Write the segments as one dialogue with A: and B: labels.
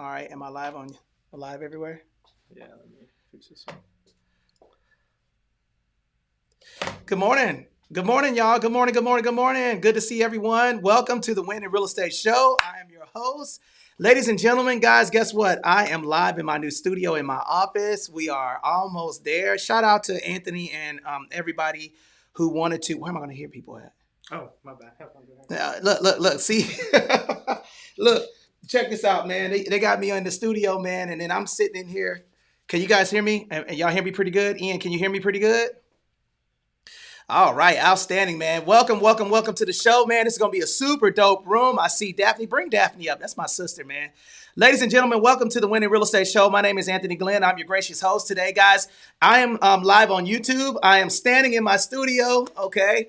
A: All right, am I live on live everywhere?
B: Yeah, let me fix this one.
A: Good morning. Good morning, y'all. Good morning. Good morning. Good morning. Good to see everyone. Welcome to the Win in Real Estate Show. I am your host. Ladies and gentlemen, guys, guess what? I am live in my new studio in my office. We are almost there. Shout out to Anthony and everybody who wanted to. Where am I going to hear people at?
B: Oh, my bad.
A: Look. See, look. Check this out, man. They got me in the studio, man, and then I'm sitting in here. Can you guys hear me? And y'all hear me pretty good? Ian, can you hear me pretty good? All right, outstanding, man. Welcome to the show, man. This is gonna be a super dope room. I see Daphne. Bring Daphne up. That's my sister, man. Ladies and gentlemen, welcome to the Winning Real Estate Show. My name is Anthony Glenn. I'm your gracious host today, guys. I am live on YouTube. I am standing in my studio. Okay,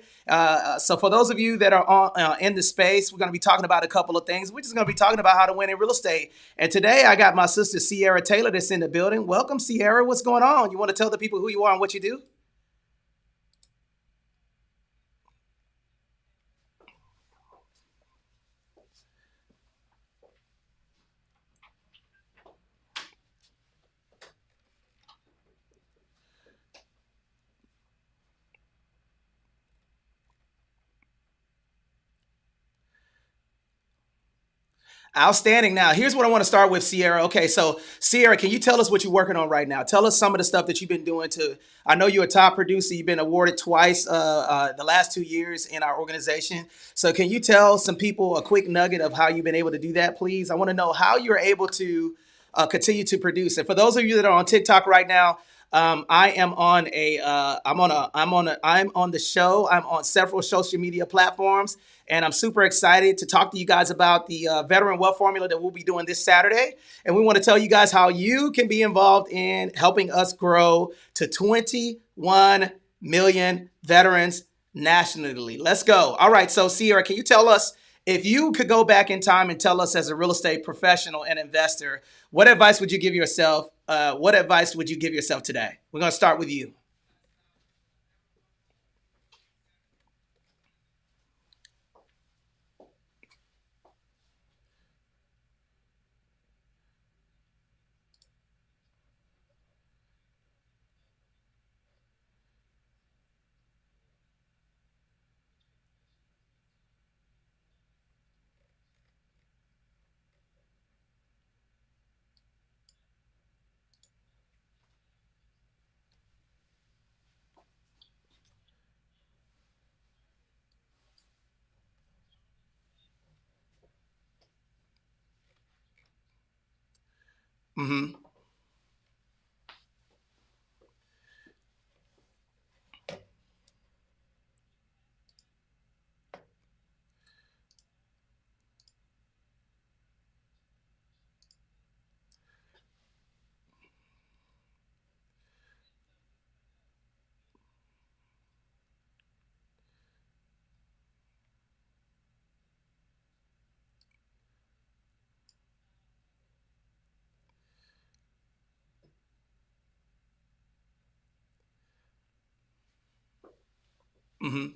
A: so for those of you that are in the space, we're gonna be talking about a couple of things. We're just gonna be talking about how to win in real estate. And today, I got my sister Sierra Taylor that's in the building. Welcome, Sierra. What's going on? You want to tell the people who you are and what you do? Outstanding. Now, here's what I want to start with, Sierra. Okay, so Sierra, can you tell us what you're working on right now? Tell us some of the stuff that you've been doing to. I know you're a top producer. You've been awarded twice the last 2 years in our organization. So, can you tell some people a quick nugget of how you've been able to do that, please? I want to know how you're able to continue to produce. And for those of you that are on TikTok right now, I am on I'm on the show. I'm on several social media platforms, and I'm super excited to talk to you guys about the veteran wealth formula that we'll be doing this Saturday. And we want to tell you guys how you can be involved in helping us grow to 21 million veterans nationally. Let's go. All right. So Sierra, can you tell us, if you could go back in time and tell us as a real estate professional and investor, what advice would you give yourself? What advice would you give yourself today? We're going to start with you. Mm-hmm. Mm-hmm.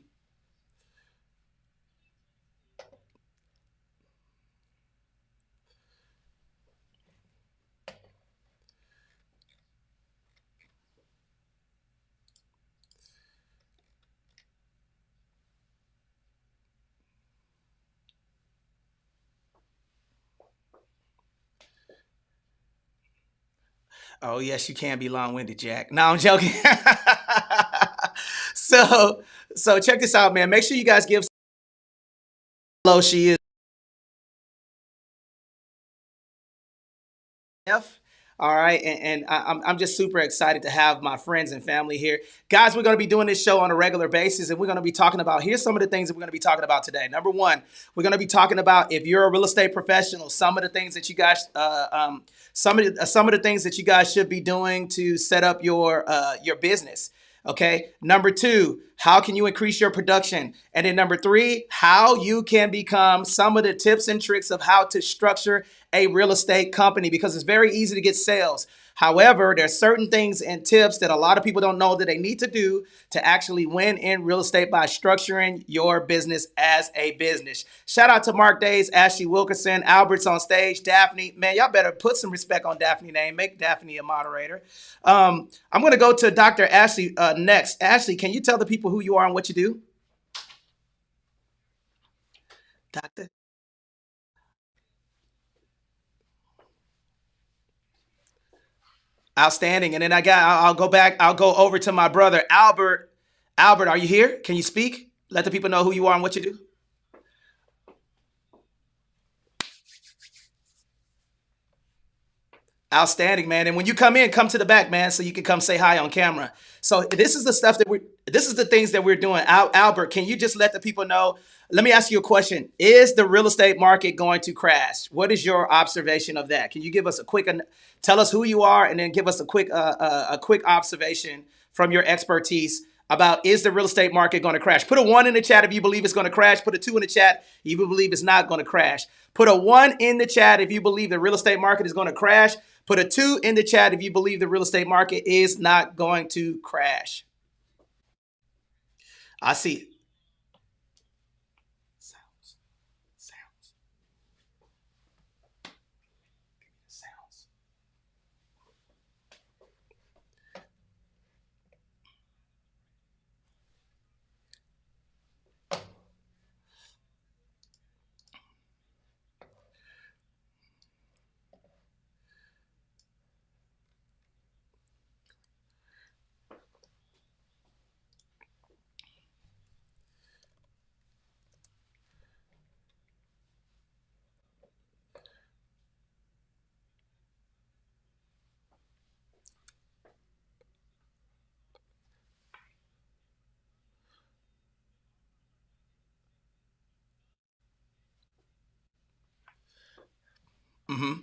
A: Oh, yes, you can be long-winded, Jack. No, I'm joking. so, so check this out, man. Make sure you guys give hello. She is F. All right, and I'm just super excited to have my friends and family here. Guys, we're going to be doing this show on a regular basis, and we're going to be talking about, here's some of the things that we're going to be talking about today. Number one, we're going to be talking about, if you're a real estate professional, some of the things that you guys, some of the things that you guys should be doing to set up your business. Okay. Number two, how can you increase your production? And then number 3, how you can become some of the tips and tricks of how to structure a real estate company, because it's very easy to get sales. However, there's certain things and tips that a lot of people don't know that they need to do to actually win in real estate by structuring your business as a business. Shout out to Mark Days, Ashley Wilkerson, Albert's on stage, Daphne. Man, y'all better put some respect on Daphne's name. Make Daphne a moderator. I'm going to go to Dr. Ashley next. Ashley, can you tell the people who you are and what you do? Doctor? Outstanding. And then I'll go over to my brother, Albert. Albert, are you here? Can you speak? Let the people know who you are and what you do. Outstanding, man. And when you come in, come to the back, man, so you can come say hi on camera. So this is the things that we're doing. Albert, can you just let the people know? Let me ask you a question. Is the real estate market going to crash? What is your observation of that? Can you give us tell us who you are, and then give us a quick observation from your expertise about, is the real estate market going to crash? Put a 1 in the chat if you believe it's going to crash. Put a 2 in the chat if you believe it's not going to crash. Put a 1 in the chat if you believe the real estate market is going to crash. Put a 2 in the chat if you believe the real estate market is not going to crash. I see. Sounds. Mm-hmm.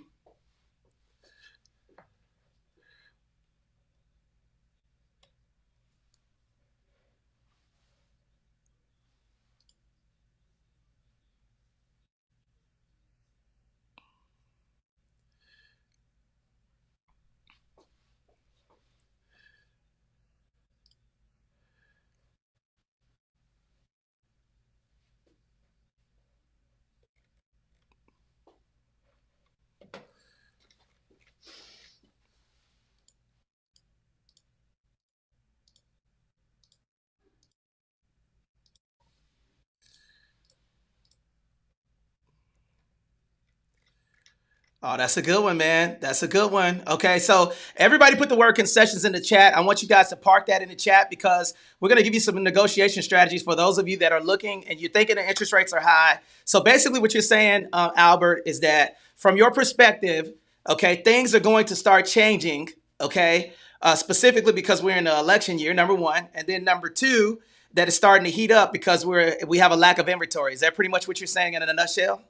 A: Oh, that's a good one, man. That's a good one. Okay, so everybody put the word concessions in the chat. I want you guys to park that in the chat, because we're going to give you some negotiation strategies for those of you that are looking and you're thinking the interest rates are high. So basically what you're saying, Albert, is that from your perspective, okay, things are going to start changing, okay, specifically because we're in the election year, number 1. And then number 2, that it's starting to heat up because we have a lack of inventory. Is that pretty much what you're saying in a nutshell?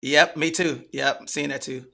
A: Yep, me too. Yep, I'm seeing that too.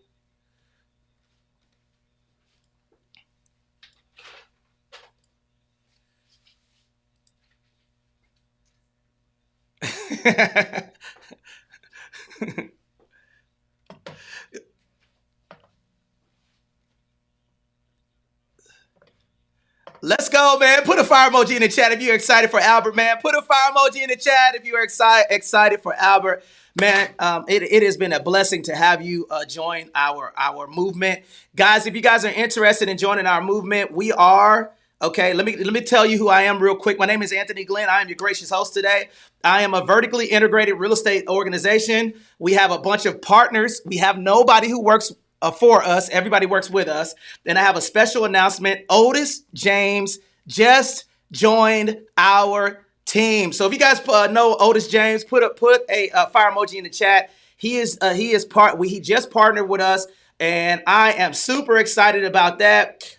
A: Let's go, man. Put a fire emoji in the chat if you're excited for Albert, man. Put a fire emoji in the chat if you're excited for Albert. Man, it has been a blessing to have you join our movement. Guys, if you guys are interested in joining our movement, we are. Okay, let me tell you who I am real quick. My name is Anthony Glenn. I am your gracious host today. I am a vertically integrated real estate organization. We have a bunch of partners. We have nobody who works for us. Everybody works with us. Then I have a special announcement. Otis James just joined our team. So if you guys know Otis James, put a fire emoji in the chat. He just partnered with us, and I am super excited about that.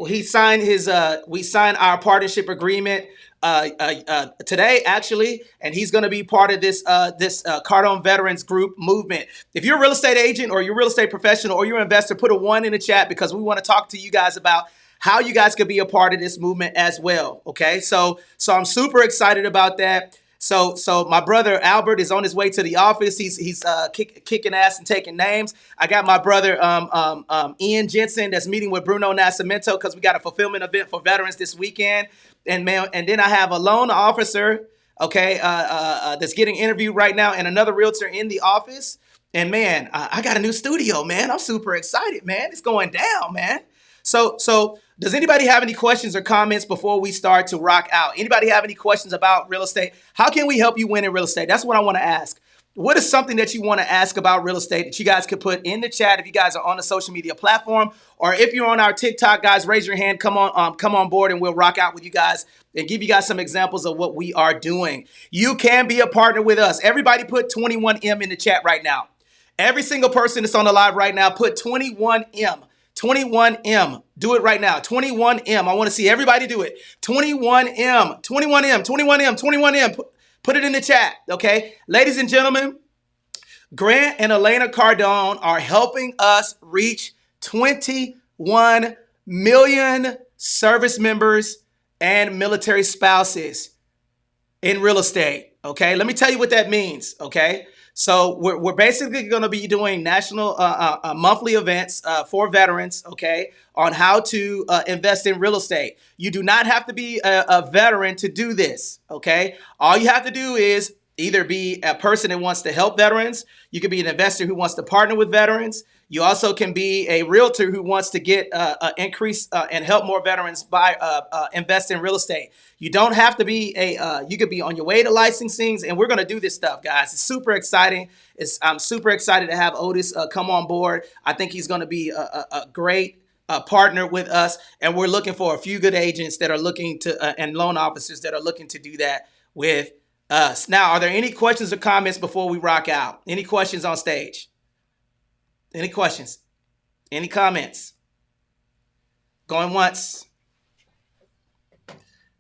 A: He signed his we signed our partnership agreement today actually, and he's going to be part of this Cardone Veterans Group movement. If you're a real estate agent or you're a real estate professional or you're an investor, put a 1 in the chat because we want to talk to you guys about how you guys could be a part of this movement as well. Okay, so I'm super excited about that. So my brother Albert is on his way to the office. He's kicking ass and taking names. I got my brother Ian Jensen that's meeting with Bruno Nascimento because we got a fulfillment event for veterans this weekend. And then I have a loan officer, okay, that's getting interviewed right now, and another realtor in the office. And man, I got a new studio, man. I'm super excited, man. It's going down, man. So does anybody have any questions or comments before we start to rock out? Anybody have any questions about real estate? How can we help you win in real estate? That's what I want to ask. What is something that you want to ask about real estate that you guys could put in the chat if you guys are on a social media platform, or if you're on our TikTok, guys, raise your hand, come on board, and we'll rock out with you guys and give you guys some examples of what we are doing. You can be a partner with us. Everybody put 21M in the chat right now. Every single person that's on the live right now, put 21M. 21M. Do it right now. 21M. I want to see everybody do it. 21M. 21M. 21M. 21M. Put it in the chat. Okay. Ladies and gentlemen, Grant and Elena Cardone are helping us reach 21 million service members and military spouses in real estate. Okay. Let me tell you what that means. Okay. So we're basically going to be doing national monthly events for veterans, okay, on how to invest in real estate. You do not have to be a veteran to do this, okay? All you have to do is either be a person that wants to help veterans. You can be an investor who wants to partner with veterans. You also can be a realtor who wants to get increase and help more veterans by invest in real estate. You don't have to be you could be on your way to licensings, and we're going to do this stuff, guys. It's super exciting. I'm super excited to have Otis come on board. I think he's going to be a great partner with us, and we're looking for a few good agents that are looking to and loan officers that are looking to do that with us. Now, are there any questions or comments before we rock out? Any questions on stage? Any questions? Any comments? Going once.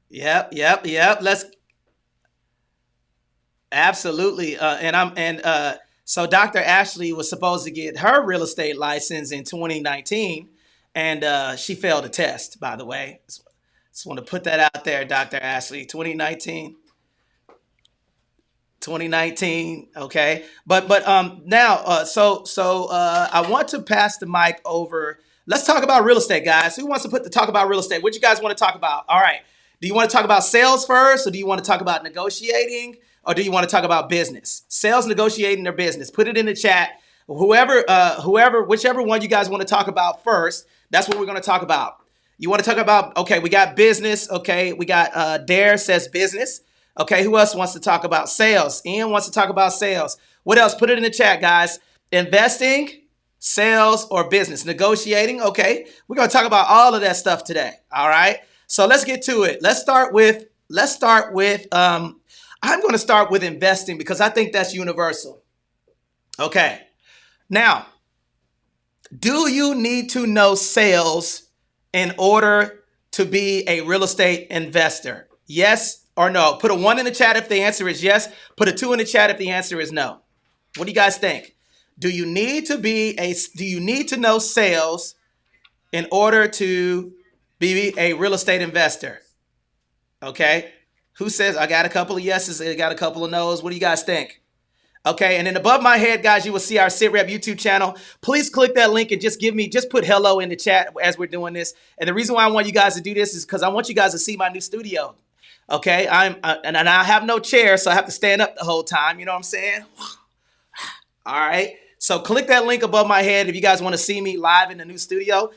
A: Yep. Let's absolutely. So Dr. Ashley was supposed to get her real estate license in 2019, and she failed a test, by the way. Just want to put that out there, Dr. Ashley. 2019. Okay, but now I want to pass the mic over. Let's talk about real estate, guys. Who wants to talk about real estate? What you guys want to talk about? All right. Do you want to talk about sales first, or do you want to talk about negotiating, or do you want to talk about business? Sales, negotiating, or business? Put it in the chat. Whichever one you guys want to talk about first, that's what we're going to talk about. You want to talk about? Okay, we got business. Okay, we got Dare says business. Okay, who else wants to talk about sales? Ian wants to talk about sales. What else? Put it in the chat, guys. Investing, sales, or business. Negotiating. Okay, we're going to talk about all of that stuff today. All right, so let's get to it. I'm going to start with investing because I think that's universal. Okay, now, do you need to know sales in order to be a real estate investor? Yes or no? Put a 1 in the chat if the answer is yes. Put a 2 in the chat if the answer is no. What do you guys think? Do you need to know sales in order to be a real estate investor? Okay. Who says I got a couple of yeses, I got a couple of no's? What do you guys think? Okay, and then above my head, guys, you will see our SITREP YouTube channel. Please click that link and just put hello in the chat as we're doing this. And the reason why I want you guys to do this is because I want you guys to see my new studio. Okay, and I have no chair, so I have to stand up the whole time. You know what I'm saying? All right. So click that link above my head if you guys want to see me live in the new studio.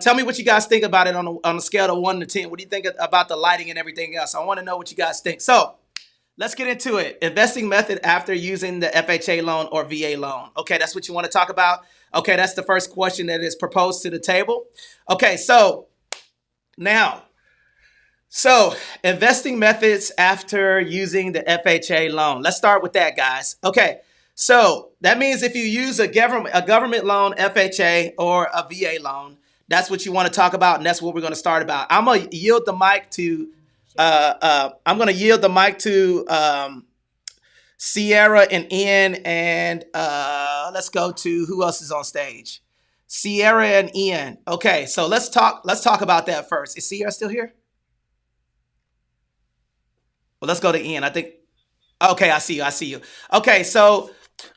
A: Tell me what you guys think about it on a scale of 1 to 10. What do you think about the lighting and everything else? I want to know what you guys think. So let's get into it. Investing method after using the FHA loan or VA loan. Okay, that's what you want to talk about. Okay, that's the first question that is proposed to the table. Okay, so now. So investing methods after using the FHA loan. Let's start with that, guys. Okay, so that means if you use a government loan, FHA, or a VA loan, That's what you want to talk about, and that's what we're going to start about. I'm gonna yield the mic to. I'm gonna yield the mic to Sierra and Ian, and let's go to who else is on stage. Sierra and Ian. Okay, so let's talk. Let's talk about that first. Is Sierra still here? Well, let's go to Ian. I think. Okay, I see you. I see you. Okay, so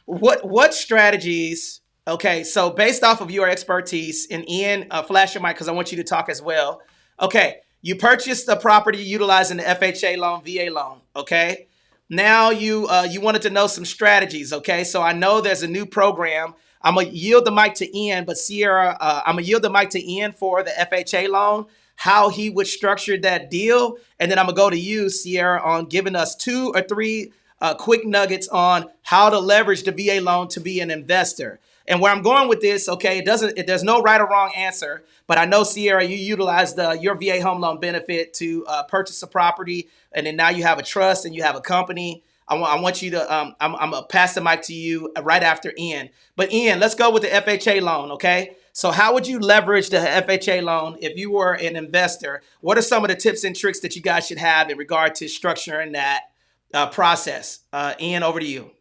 A: what strategies? Okay, so based off of your expertise, and Ian, flash your mic because I want you to talk as well. Okay, you purchased the property utilizing the FHA loan, VA loan. Okay, now you wanted to know some strategies. Okay, so I know there's a new program. I'm gonna yield the mic to Ian, but Sierra, I'm gonna yield the mic to Ian for the FHA loan, how he would structure that deal, and then I'm gonna go to you, Sierra, on giving us 2 or 3 quick nuggets on how to leverage the VA loan to be an investor. And where I'm going with this, okay, there's no right or wrong answer, but I know, Sierra, you utilized your VA home loan benefit to purchase a property, and then now you have a trust and you have a company. I want you to, I'm gonna pass the mic to you right after Ian. But Ian, let's go with the FHA loan, okay? So how would you leverage the FHA loan if you were an investor? What are some of the tips and tricks that you guys should have in regard to structuring that process? Ian, over to you.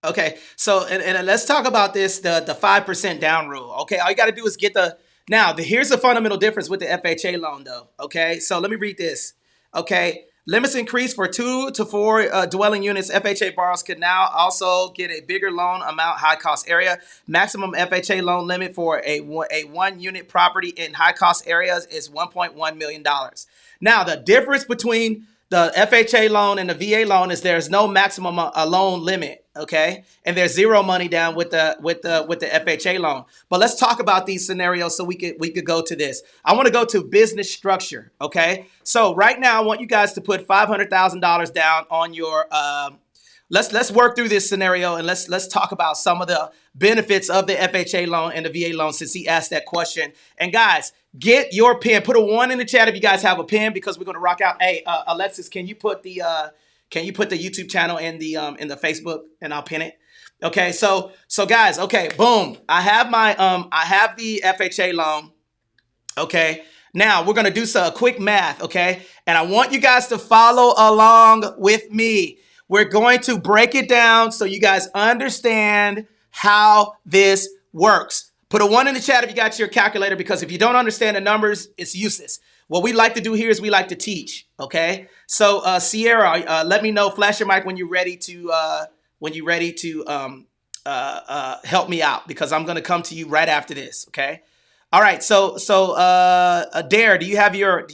A: Okay, so and let's talk about this the 5% down rule. Okay, all you got to do is get the here's the fundamental difference with the FHA loan though. Okay, so let me read this. Okay, limits increase for 2 to 4 dwelling units. FHA borrowers could now also get a bigger loan amount, high cost area. Maximum FHA loan limit for a 1 unit property in high cost areas is $1.1 million. Now the difference between the FHA loan and the VA loan is there's no maximum loan limit, okay, and there's zero money down with the FHA loan. But let's talk about these scenarios so we could go to this. I want to go to business structure, okay. So right now I want you guys to put $500,000 down on your. Let's work through this scenario and let's talk about some of the benefits of the FHA loan and the VA loan since he asked that question. And guys, get your pen. Put a 1 in the chat if you guys have a pen because we're gonna rock out. Hey, Alexis, can you put the YouTube channel in the Facebook and I'll pin it. Okay, so guys, okay, boom. I have my I have the FHA loan. Okay. Now we're gonna do some quick math, okay? And I want you guys to follow along with me. We're going to break it down so you guys understand how this works. Put a 1 in the chat if you got your calculator because if you don't understand the numbers, it's useless. What we like to do here is we like to teach, okay? So Sierra, let me know, flash your mic when you're ready to help me out because I'm gonna come to you right after this, okay? All right, so Dare, do you have your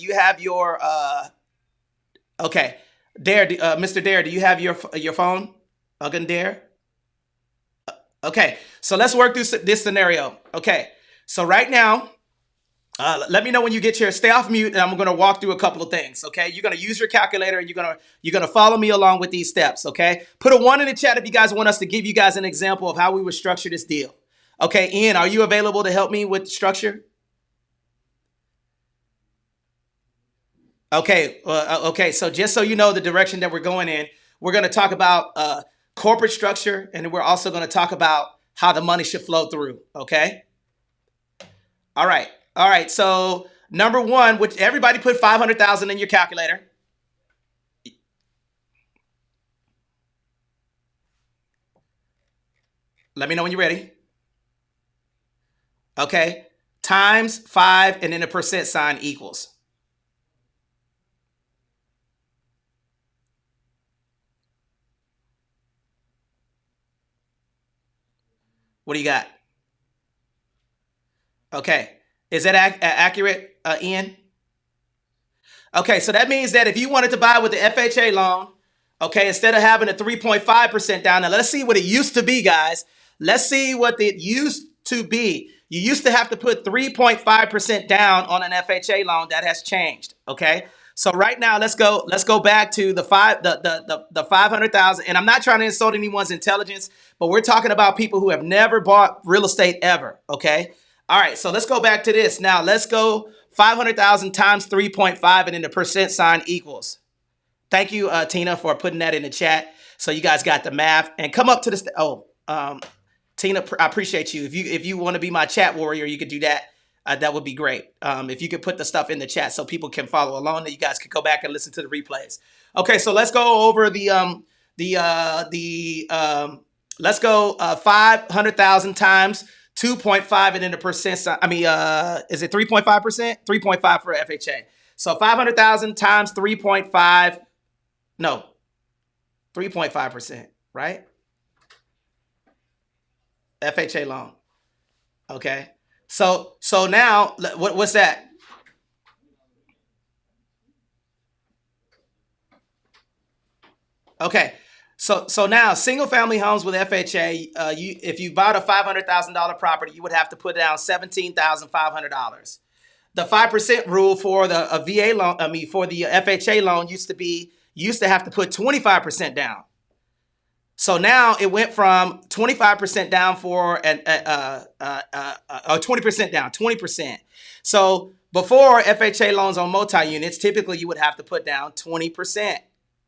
A: okay. Dare, Mr. Dare, do you have your phone? Again, Dare? Okay, so let's work through this scenario. Okay, so right now, Let me know when you get your stay off mute, and I'm going to walk through a couple of things. Okay, you're going to use your calculator, and you're gonna follow me along with these steps. Okay, put a 1 in the chat if you guys want us to give you guys an example of how we would structure this deal. Okay, Ian, are you available to help me with structure? Okay, okay. So just so you know the direction that we're going in, we're going to talk about corporate structure, and we're also going to talk about how the money should flow through. Okay. All right. All right. So number one, which everybody put 500,000 in your calculator. Let me know when you're ready. Okay. Times 5 and then a percent sign equals. What do you got? Okay. Is that accurate, Ian? Okay, so that means that if you wanted to buy with the FHA loan, okay, instead of having a 3.5% down, now let's see what it used to be, guys. Let's see what it used to be. You used to have to put 3.5% down on an FHA loan. That has changed. Okay. So right now, let's go back to the 500,000. And I'm not trying to insult anyone's intelligence, but we're talking about people who have never bought real estate ever. Okay. All right. So let's go back to this. Now let's go 500,000 times 3.5 and then the percent sign equals. Thank you, Tina, for putting that in the chat. So you guys got the math and come up to this. Tina, I appreciate you. If you want to be my chat warrior, you could do that. That would be great. If you could put the stuff in the chat so people can follow along, that you guys could go back and listen to the replays. Okay, so let's go over let's go 500,000 times 2.5 and then the percent. I mean, is it 3.5%? 3.5 for FHA. So 500,000 times 3.5. No, 3.5%, right? FHA loan. Okay. So now what's that? Okay. So now single family homes with FHA, if you bought a $500,000 property, you would have to put down $17,500. The 5% rule for the VA loan, for the FHA loan used to have to put 25% down. So now it went from 25% down for 20% down, 20%. So before FHA loans on multi-units, typically you would have to put down 20%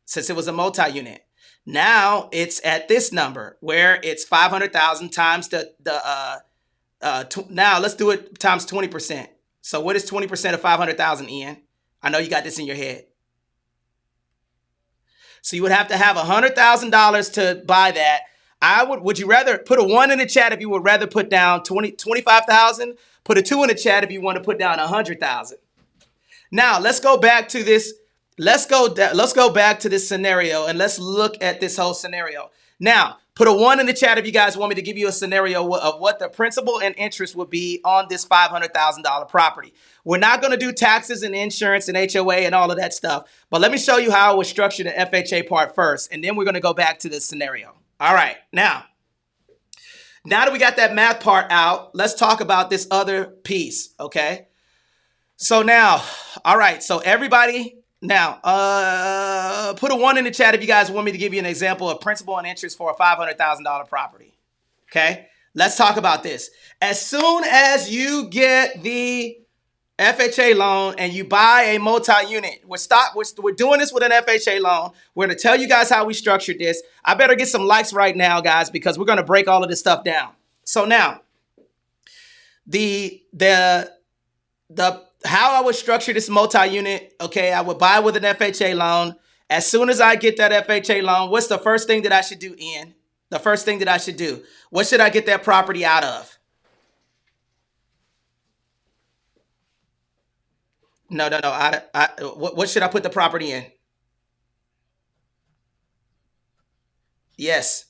A: since it was a multi-unit. Now it's at this number where it's 500,000 times now let's do it times 20%. So what is 20% of 500,000, Ian? I know you got this in your head. So you would have to have $100,000 to buy that. Would you rather put a 1 in the chat if you would rather put down 25,000? Put a 2 in the chat if you want to put down 100,000. Now let's go back to this. Let's go back to this scenario and let's look at this whole scenario. Now, put a 1 in the chat if you guys want me to give you a scenario of what the principal and interest would be on this $500,000 property. We're not going to do taxes and insurance and HOA and all of that stuff, but let me show you how I would structure the FHA part first, and then we're going to go back to this scenario. All right, now that we got that math part out, let's talk about this other piece, okay? So now, all right, so everybody... Now, put a 1 in the chat if you guys want me to give you an example of principal and interest for a $500,000 property. Okay, let's talk about this. As soon as you get the FHA loan and you buy a multi-unit, we're doing this with an FHA loan. We're going to tell you guys how we structured this. I better get some likes right now, guys, because we're going to break all of this stuff down. So now, how I would structure this multi-unit, okay, I would buy with an FHA loan. As soon as I get that FHA loan, what's the first thing that I should do, Ian? The first thing that I should do. What should I get that property out of? No. What should I put the property in? Yes.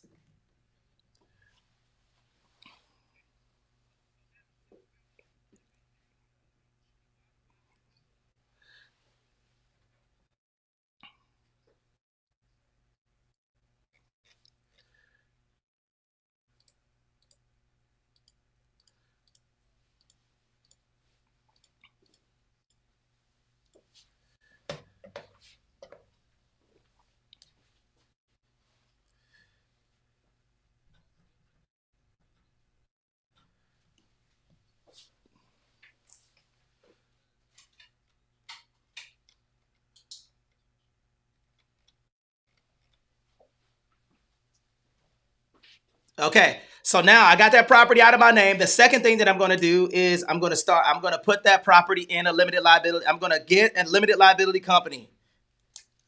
A: Okay. So now I got that property out of my name. The second thing that I'm going to do is I'm going to put that property in a limited liability. I'm going to get a limited liability company.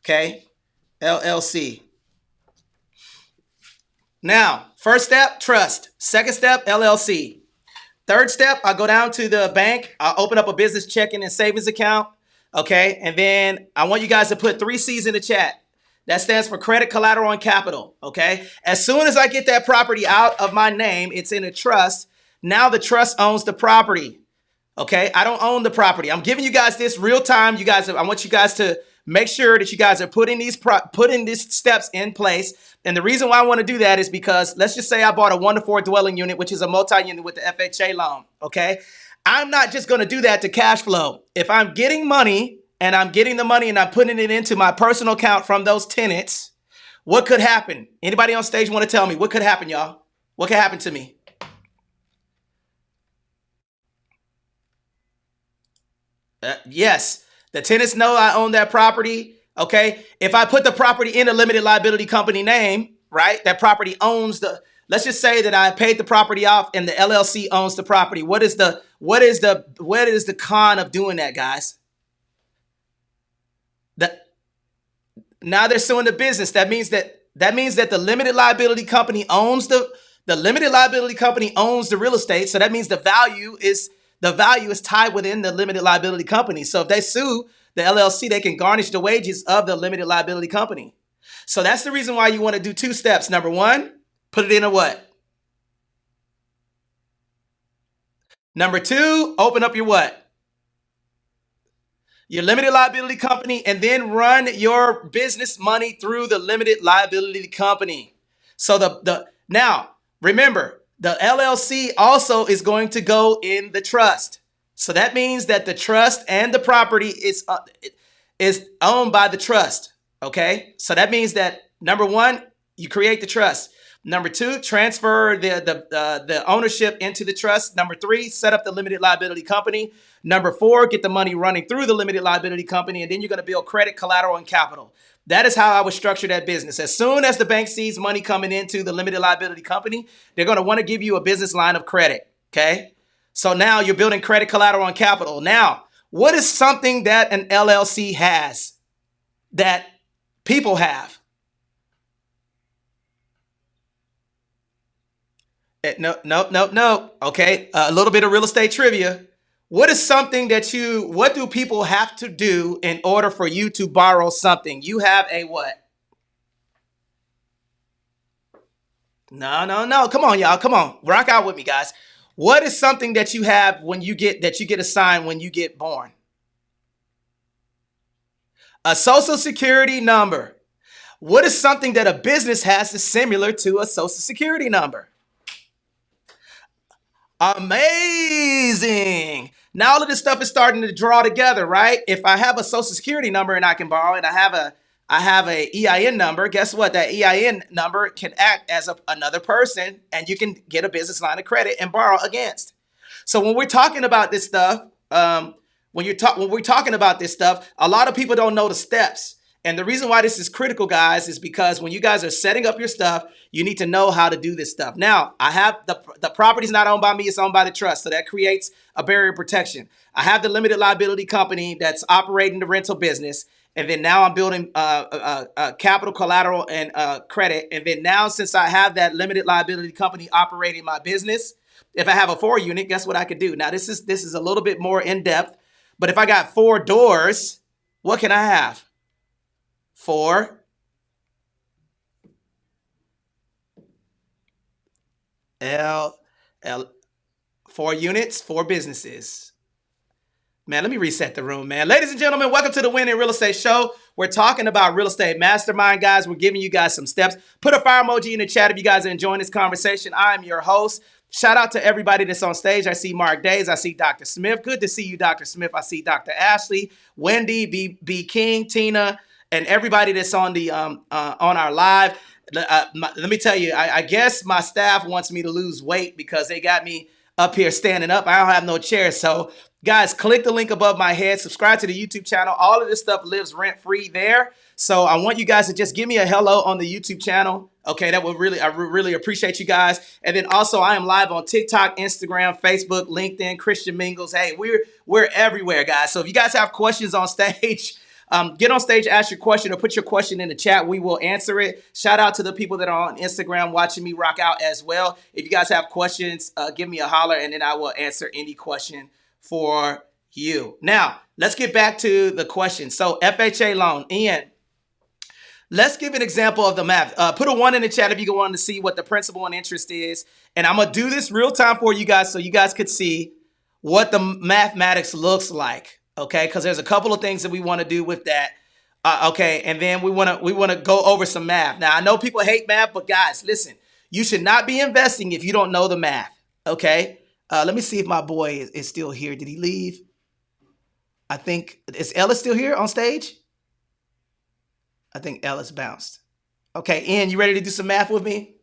A: Okay. LLC. Now, first step, trust. Second step, LLC. Third step, I go down to the bank. I open up a business checking and savings account. Okay. And then I want you guys to put 3 C's in the chat. That stands for credit, collateral, and capital. Okay. As soon as I get that property out of my name, it's in a trust. Now the trust owns the property. Okay. I don't own the property. I'm giving you guys this real time. I want you guys to make sure that you guys are putting these steps in place. And the reason why I want to do that is because let's just say I bought a 1 to 4 dwelling unit, which is a multi-unit with the FHA loan. Okay. I'm not just going to do that to cash flow. If I'm getting money and I'm getting the money and I'm putting it into my personal account from those tenants, what could happen? Anybody on stage want to tell me what could happen, y'all? What could happen to me? Yes, the tenants know I own that property. Okay. If I put the property in a limited liability company name, right? That property owns let's just say that I paid the property off and the LLC owns the property. What is the con of doing that, guys? Now they're suing the business. That means that the limited liability company owns the limited liability company owns the real estate. So that means the value is tied within the limited liability company. So if they sue the LLC, they can garnish the wages of the limited liability company. So that's the reason why you want to do 2 steps. Number 1, put it in a what? Number 2, open up your what? Your limited liability company, and then run your business money through the limited liability company. So now remember, the LLC also is going to go in the trust. So that means that the trust and the property is owned by the trust. Okay. So that means that number 1, you create the trust. Number 2, transfer the ownership into the trust. Number 3, set up the limited liability company. Number 4, get the money running through the limited liability company. And then you're going to build credit, collateral, and capital. That is how I would structure that business. As soon as the bank sees money coming into the limited liability company, they're going to want to give you a business line of credit. Okay. So now you're building credit, collateral, and capital. Now, what is something that an LLC has that people have? No. Okay. A little bit of real estate trivia. What do people have to do in order for you to borrow something? You have a what? No. Come on, y'all. Come on. Rock out with me, guys. What is something that you have that you get assigned when you get born? A social security number. What is something that a business has that's similar to a social security number? Amazing. Now all of this stuff is starting to draw together, right? If I have a social security number and I can borrow it, I have a EIN number. Guess what? That EIN number can act as another person, and you can get a business line of credit and borrow against. So when we're talking about this stuff, a lot of people don't know the steps. And the reason why this is critical, guys, is because when you guys are setting up your stuff, you need to know how to do this stuff. Now, I have the property's not owned by me, it's owned by the trust. So that creates a barrier of protection. I have the limited liability company that's operating the rental business. And then now I'm building capital, collateral, and credit. And then now, since I have that limited liability company operating my business, if I have a 4 unit, guess what I could do? Now, this is a little bit more in depth. But if I got 4 doors, what can I have? 4 4 units, 4 businesses. Man, let me reset the room, man. Ladies and gentlemen, welcome to the Win in Real Estate Show. We're talking about Real Estate Mastermind, guys. We're giving you guys some steps. Put a fire emoji in the chat if you guys are enjoying this conversation. I'm your host. Shout out to everybody that's on stage. I see Mark Days. I see Dr. Smith. Good to see you, Dr. Smith. I see Dr. Ashley, Wendy, B. King, Tina, and everybody that's on our live. Let me tell you, I guess my staff wants me to lose weight because they got me up here standing up. I don't have no chair. So guys, click the link above my head, subscribe to the YouTube channel. All of this stuff lives rent free there. So I want you guys to just give me a hello on the YouTube channel. Okay, that would I really appreciate you guys. And then also I am live on TikTok, Instagram, Facebook, LinkedIn, Christian Mingles. Hey, we're everywhere, guys. So if you guys have questions on stage, get on stage, ask your question, or put your question in the chat. We will answer it. Shout out to the people that are on Instagram watching me rock out as well. If you guys have questions, give me a holler, and then I will answer any question for you. Now, let's get back to the question. So FHA loan, Ian, let's give an example of the math. Put a 1 in the chat if you want to see what the principal and interest is. And I'm going to do this real time for you guys so you guys could see what the mathematics looks like. Okay, because there's a couple of things that we want to do with that. Okay, and then we want to go over some math. Now, I know people hate math, but guys, listen, you should not be investing if you don't know the math. Okay, let me see if my boy is still here. Did he leave? I think, is Ellis still here on stage? I think Ellis bounced. Okay, Ian, you ready to do some math with me?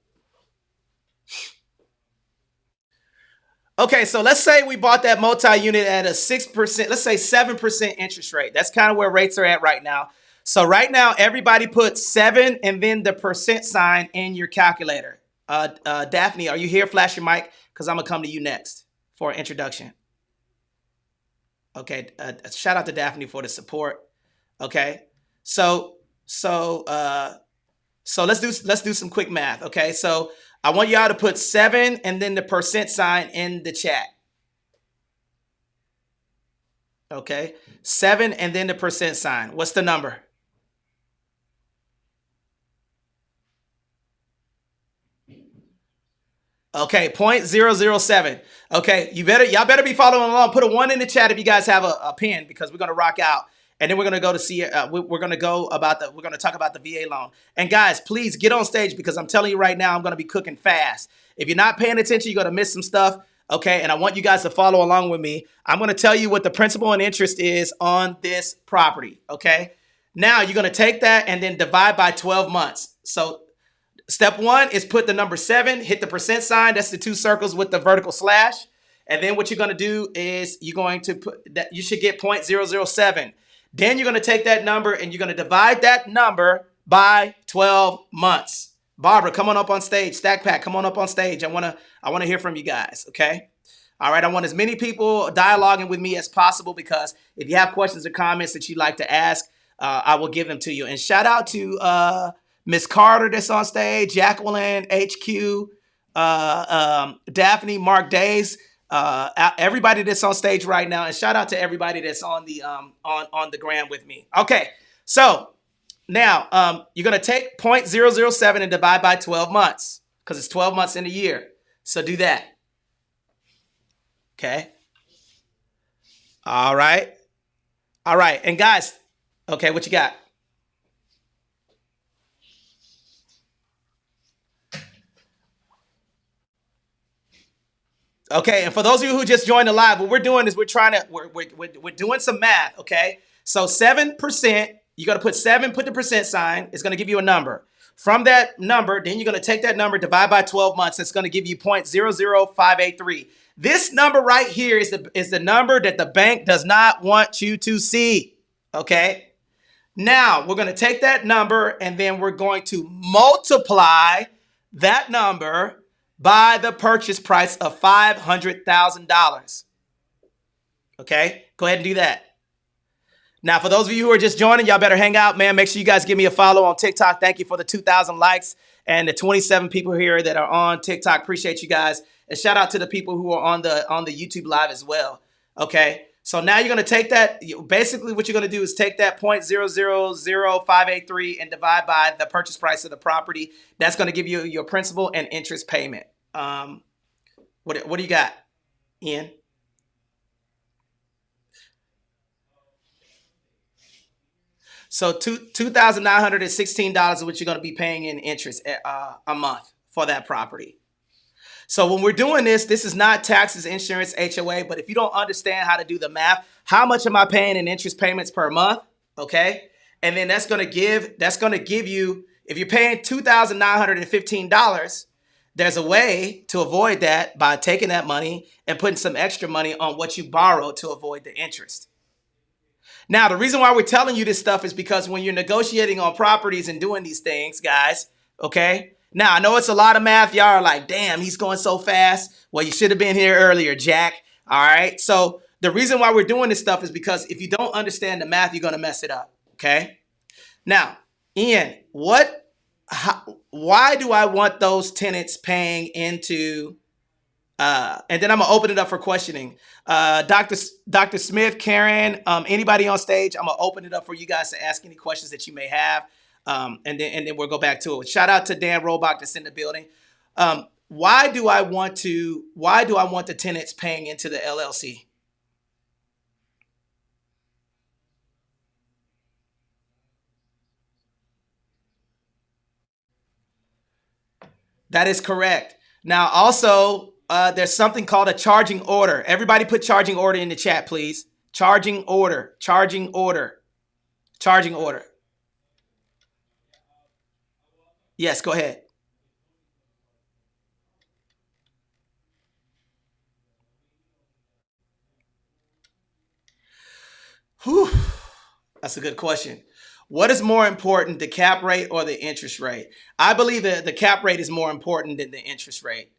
A: Okay, so let's say we bought that multi-unit at a 6%, let's say 7% interest rate. That's kind of where rates are at right now. So right now, everybody put 7 and then the percent sign in your calculator. Daphne, are you here? Flash your mic, because I'm going to come to you next for an introduction. Okay, shout out to Daphne for the support. Okay, so let's do some quick math. Okay, so I want y'all to put 7 and then the percent sign in the chat. Okay, 7 and then the percent sign. What's the number? Okay, 0.007. Okay, y'all better be following along. Put a 1 in the chat if you guys have a pen, because we're gonna rock out. And then we're gonna go to see. We're gonna talk about the VA loan. And guys, please get on stage, because I'm telling you right now, I'm gonna be cooking fast. If you're not paying attention, you're gonna miss some stuff. Okay, and I want you guys to follow along with me. I'm gonna tell you what the principal and interest is on this property. Okay, now you're gonna take that and then divide by 12 months. So step 1 is put the number 7, hit the percent sign. That's the 2 circles with the vertical slash. And then what you're gonna do is you're going to put that. You should get 0.007. Then you're going to take that number and you're going to divide that number by 12 months. Barbara, come on up on stage. Stack Pack, come on up on stage. I want to hear from you guys, okay? All right, I want as many people dialoguing with me as possible, because if you have questions or comments that you'd like to ask, I will give them to you. And shout out to Miss Carter that's on stage, Jacqueline, HQ, Daphne, Mark Days. Everybody that's on stage right now, and shout out to everybody that's on the on the gram with me. Okay, so now you're gonna take 0.007 and divide by 12 months, because it's 12 months in a year. So do that. Okay. All right. And guys, okay, what you got? Okay, and for those of you who just joined the live, what we're doing is we're doing some math. Okay, so 7%, you got to put 7, put the percent sign. It's going to give you a number. From that number, then you're going to take that number, divide by 12 months. It's going to give you 0.00583. This number right here is the number that the bank does not want you to see. Okay, now we're going to take that number and then we're going to multiply that number by the purchase price of $500,000. Okay, go ahead and do that. Now, for those of you who are just joining, y'all better hang out, man. Make sure you guys give me a follow on TikTok. Thank you for the 2,000 likes and the 27 people here that are on TikTok. Appreciate you guys. And shout out to the people who are on the YouTube live as well. Okay, so now you're going to take that. Basically, what you're going to do is take that 0.000583 and divide by the purchase price of the property. That's going to give you your principal and interest payment. What do you got, Ian? So $2,916 is what you're going to be paying in interest a month for that property. So when we're doing this is not taxes, insurance, HOA, but if you don't understand how to do the math, how much am I paying in interest payments per month? Okay. And then that's going to give you, if you're paying $2,915, There's a way to avoid that by taking that money and putting some extra money on what you borrow to avoid the interest. Now, the reason why we're telling you this stuff is because when you're negotiating on properties and doing these things, guys, okay? Now, I know it's a lot of math. Y'all are like, damn, he's going so fast. Well, you should have been here earlier, Jack. All right? So the reason why we're doing this stuff is because if you don't understand the math, you're going to mess it up, okay? Now, Ian, why do I want those tenants paying into and then I'm gonna open it up for questioning. Dr. Smith, Karen, anybody on stage, I'm gonna open it up for you guys to ask any questions that you may have. And then we'll go back to it. Shout out to Dan Robach that's in the building. Why do I want the tenants paying into the LLC? That is correct. Now, also, there's something called a charging order. Everybody put charging order in the chat, please. Charging order, charging order, charging order. Yes, go ahead. Whew. That's a good question. What is more important, the cap rate or the interest rate? I believe that the cap rate is more important than the interest rate.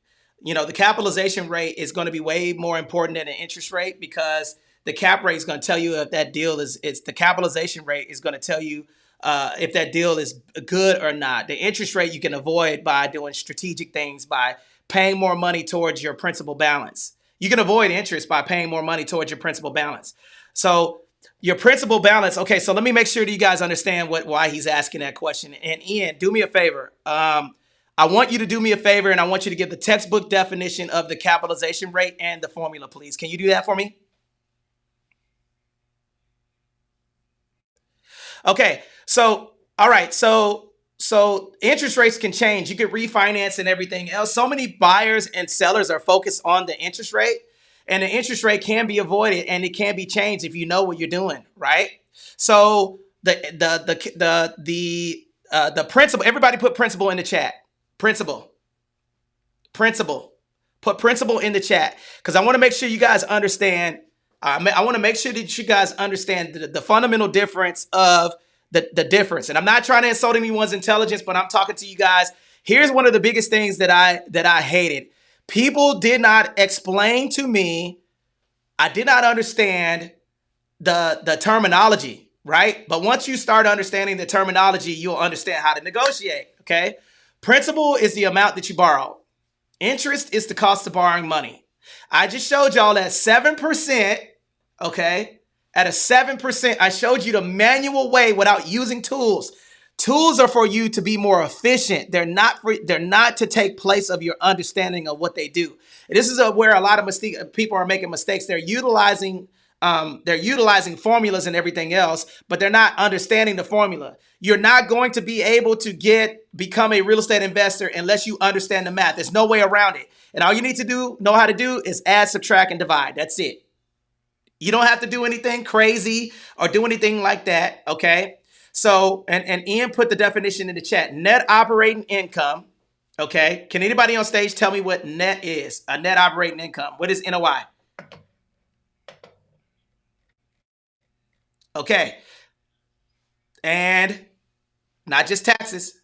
A: You know, the capitalization rate is going to be way more important than the interest rate because the cap rate is going to tell you if that deal it's the capitalization rate is going to tell you if that deal is good or not. The interest rate you can avoid by doing strategic things, by paying more money towards your principal balance. You can avoid interest by paying more money towards your principal balance. So your principal balance. Okay, so let me make sure that you guys understand why he's asking that question. And Ian, do me a favor. I want you to do me a favor, and I want you to give the textbook definition of the capitalization rate and the formula, please. Can you do that for me? Okay, so all right, so interest rates can change. You could refinance and everything else. So many buyers and sellers are focused on the interest rate, and the interest rate can be avoided and it can be changed if you know what you're doing, right? So the principal. Everybody put principal in the chat. Principal. Put principal in the chat because I want to make sure you guys understand. I want to make sure that you guys understand the fundamental difference of the difference. And I'm not trying to insult anyone's intelligence, but I'm talking to you guys. Here's one of the biggest things that I hated. People did not explain to me. I did not understand the terminology, right? But once you start understanding the terminology, you'll understand how to negotiate, okay? Principal is the amount that you borrow. Interest is the cost of borrowing money. I just showed y'all that 7%, okay? At a 7%, I showed you the manual way without using tools. Tools are for you to be more efficient. They're not to take place of your understanding of what they do. And this is where a lot of people are making mistakes. They're utilizing formulas and everything else, but they're not understanding the formula. You're not going to be able to become a real estate investor unless you understand the math. There's no way around it. And all you need to know how to do is add, subtract, and divide. That's it. You don't have to do anything crazy or do anything like that, okay? So, and Ian put the definition in the chat. Net operating income, okay? Can anybody on stage tell me what net is? A net operating income. What is NOI? Okay. And not just taxes.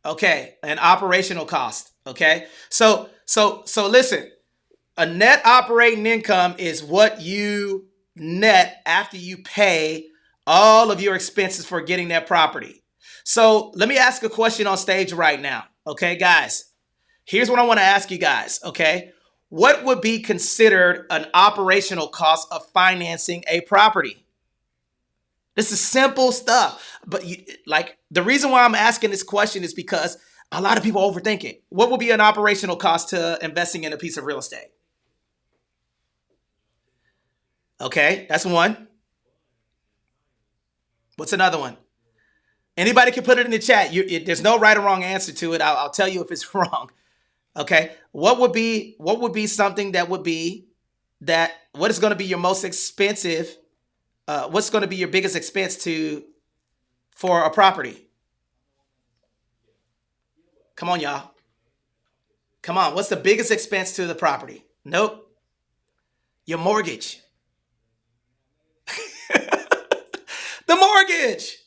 A: Okay. And operational cost. Okay. So listen, a net operating income is what you net after you pay all of your expenses for getting that property. So let me ask a question on stage right now. Okay, guys, here's what I want to ask you guys. Okay. What would be considered an operational cost of financing a property? This is simple stuff. But the reason why I'm asking this question is because a lot of people overthink it. What would be an operational cost to investing in a piece of real estate? Okay, that's one. What's another one? Anybody can put it in the chat. There's no right or wrong answer to it. I'll tell you if it's wrong. Okay, what would be something that would be that? What is going to be your most expensive? What's going to be your biggest expense for a property? Come on, y'all. Come on. What's the biggest expense to the property? Nope. Your mortgage. The mortgage,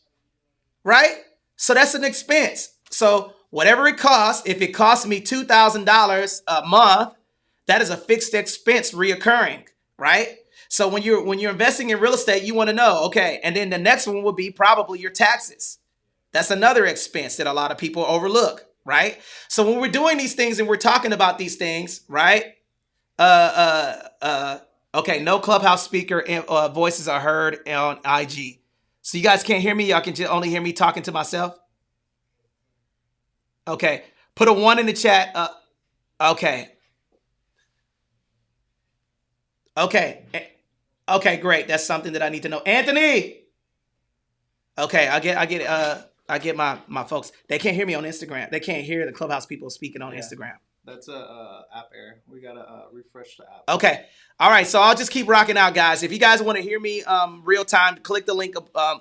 A: right? So that's an expense. So whatever it costs, if it costs me $2,000 a month, that is a fixed expense reoccurring, right? So when you're investing in real estate, you want to know, okay, and then the next one would be probably your taxes. That's another expense that a lot of people overlook, right? So when we're doing these things and we're talking about these things, right? Okay, no Clubhouse speaker voices are heard on IG. So you guys can't hear me. Y'all can just only hear me talking to myself. Okay, put a 1 in the chat. Okay, okay, okay, great. That's something that I need to know. Anthony. Okay, I get my folks. They can't hear me on Instagram. They can't hear the Clubhouse people speaking on Instagram.
B: That's a app error. We gotta refresh the app.
A: Okay. All right. So I'll just keep rocking out, guys. If you guys want to hear me real time, click the link,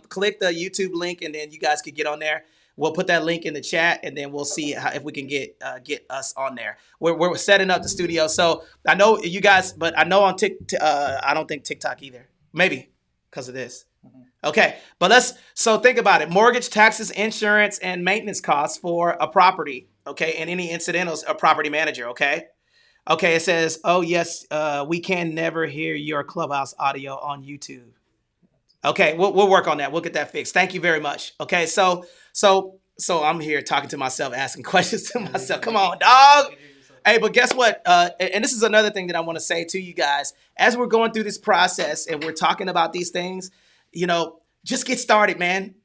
A: click the YouTube link, and then you guys can get on there. We'll put that link in the chat, and then we'll see if we can get us on there. We're setting up the studio. So I know you guys, but I know on I don't think TikTok either. Maybe because of this. Okay, but so think about it. Mortgage, taxes, insurance, and maintenance costs for a property, okay, and any incidentals, a property manager, okay? Okay, it says, oh, yes, we can never hear your Clubhouse audio on YouTube. Okay, we'll work on that. We'll get that fixed. Thank you very much. Okay, so I'm here talking to myself, asking questions to myself. Come on, dog. Hey, but guess what? And this is another thing that I want to say to you guys. As we're going through this process and we're talking about these things, just get started, man.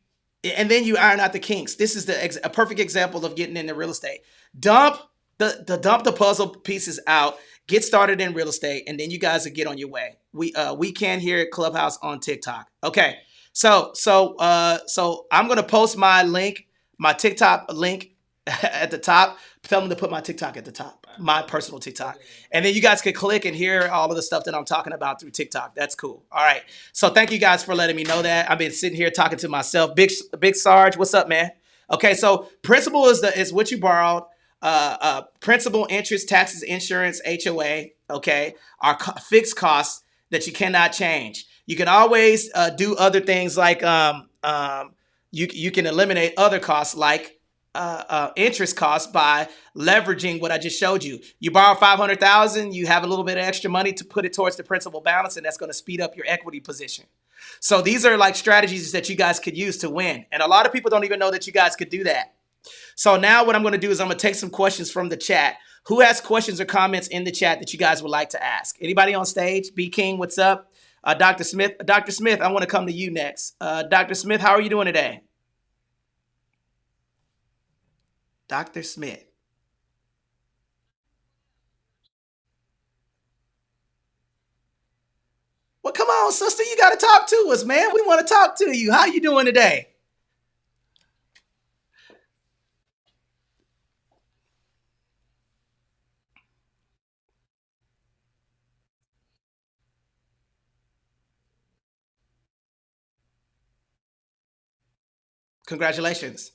A: And then you iron out the kinks. This is a perfect example of getting into real estate. Dump the puzzle pieces out, get started in real estate, and then you guys will get on your way. We can hear Clubhouse on TikTok. Okay. So I'm going to post my link, my TikTok link at the top. Tell them to put my TikTok at the top, my personal TikTok. And then you guys can click and hear all of the stuff that I'm talking about through TikTok. That's cool. All right. So thank you guys for letting me know that. I've been sitting here talking to myself. Big Sarge, what's up, man? Okay, so principal is what you borrowed. Principal, interest, taxes, insurance, HOA, okay, are fixed costs that you cannot change. You can always do other things like you can eliminate other costs like interest costs by leveraging what I just showed you. You borrow $500,000, you have a little bit of extra money to put it towards the principal balance, and that's going to speed up your equity position. So these are like strategies that you guys could use to win. And a lot of people don't even know that you guys could do that. So now what I'm going to do is I'm going to take some questions from the chat. Who has questions or comments in the chat that you guys would like to ask? Anybody on stage? B King, what's up? Dr. Smith. Dr. Smith, I want to come to you next. Dr. Smith, how are you doing today? Dr. Smith. Well, come on, sister. You got to talk to us, man. We want to talk to you. How you doing today? Congratulations.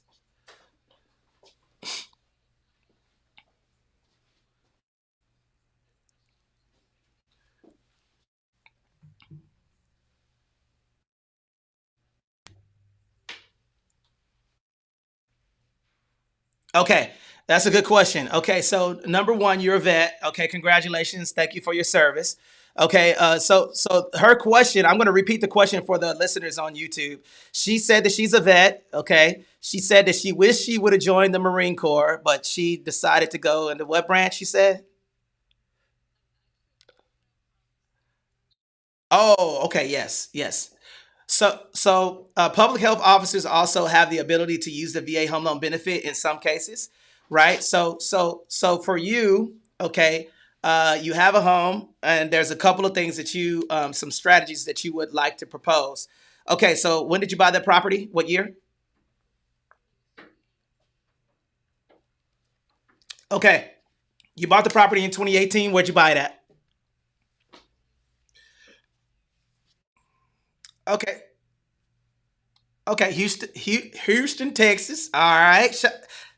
A: Okay, that's a good question. Okay, so number one, you're a vet. Okay, congratulations. Thank you for your service. Okay, so her question, I'm going to repeat the question for the listeners on YouTube. She said that she's a vet. Okay, she said that she wished she would have joined the Marine Corps, but she decided to go into what branch? She said. Oh, okay, yes, yes. So public health officers also have the ability to use the VA home loan benefit in some cases, right? So for you, okay, you have a home, and there's a couple of things that some strategies that you would like to propose. Okay, so when did you buy that property? What year? Okay, you bought the property in 2018. Where'd you buy it at? Okay, okay, Houston, Texas. All right,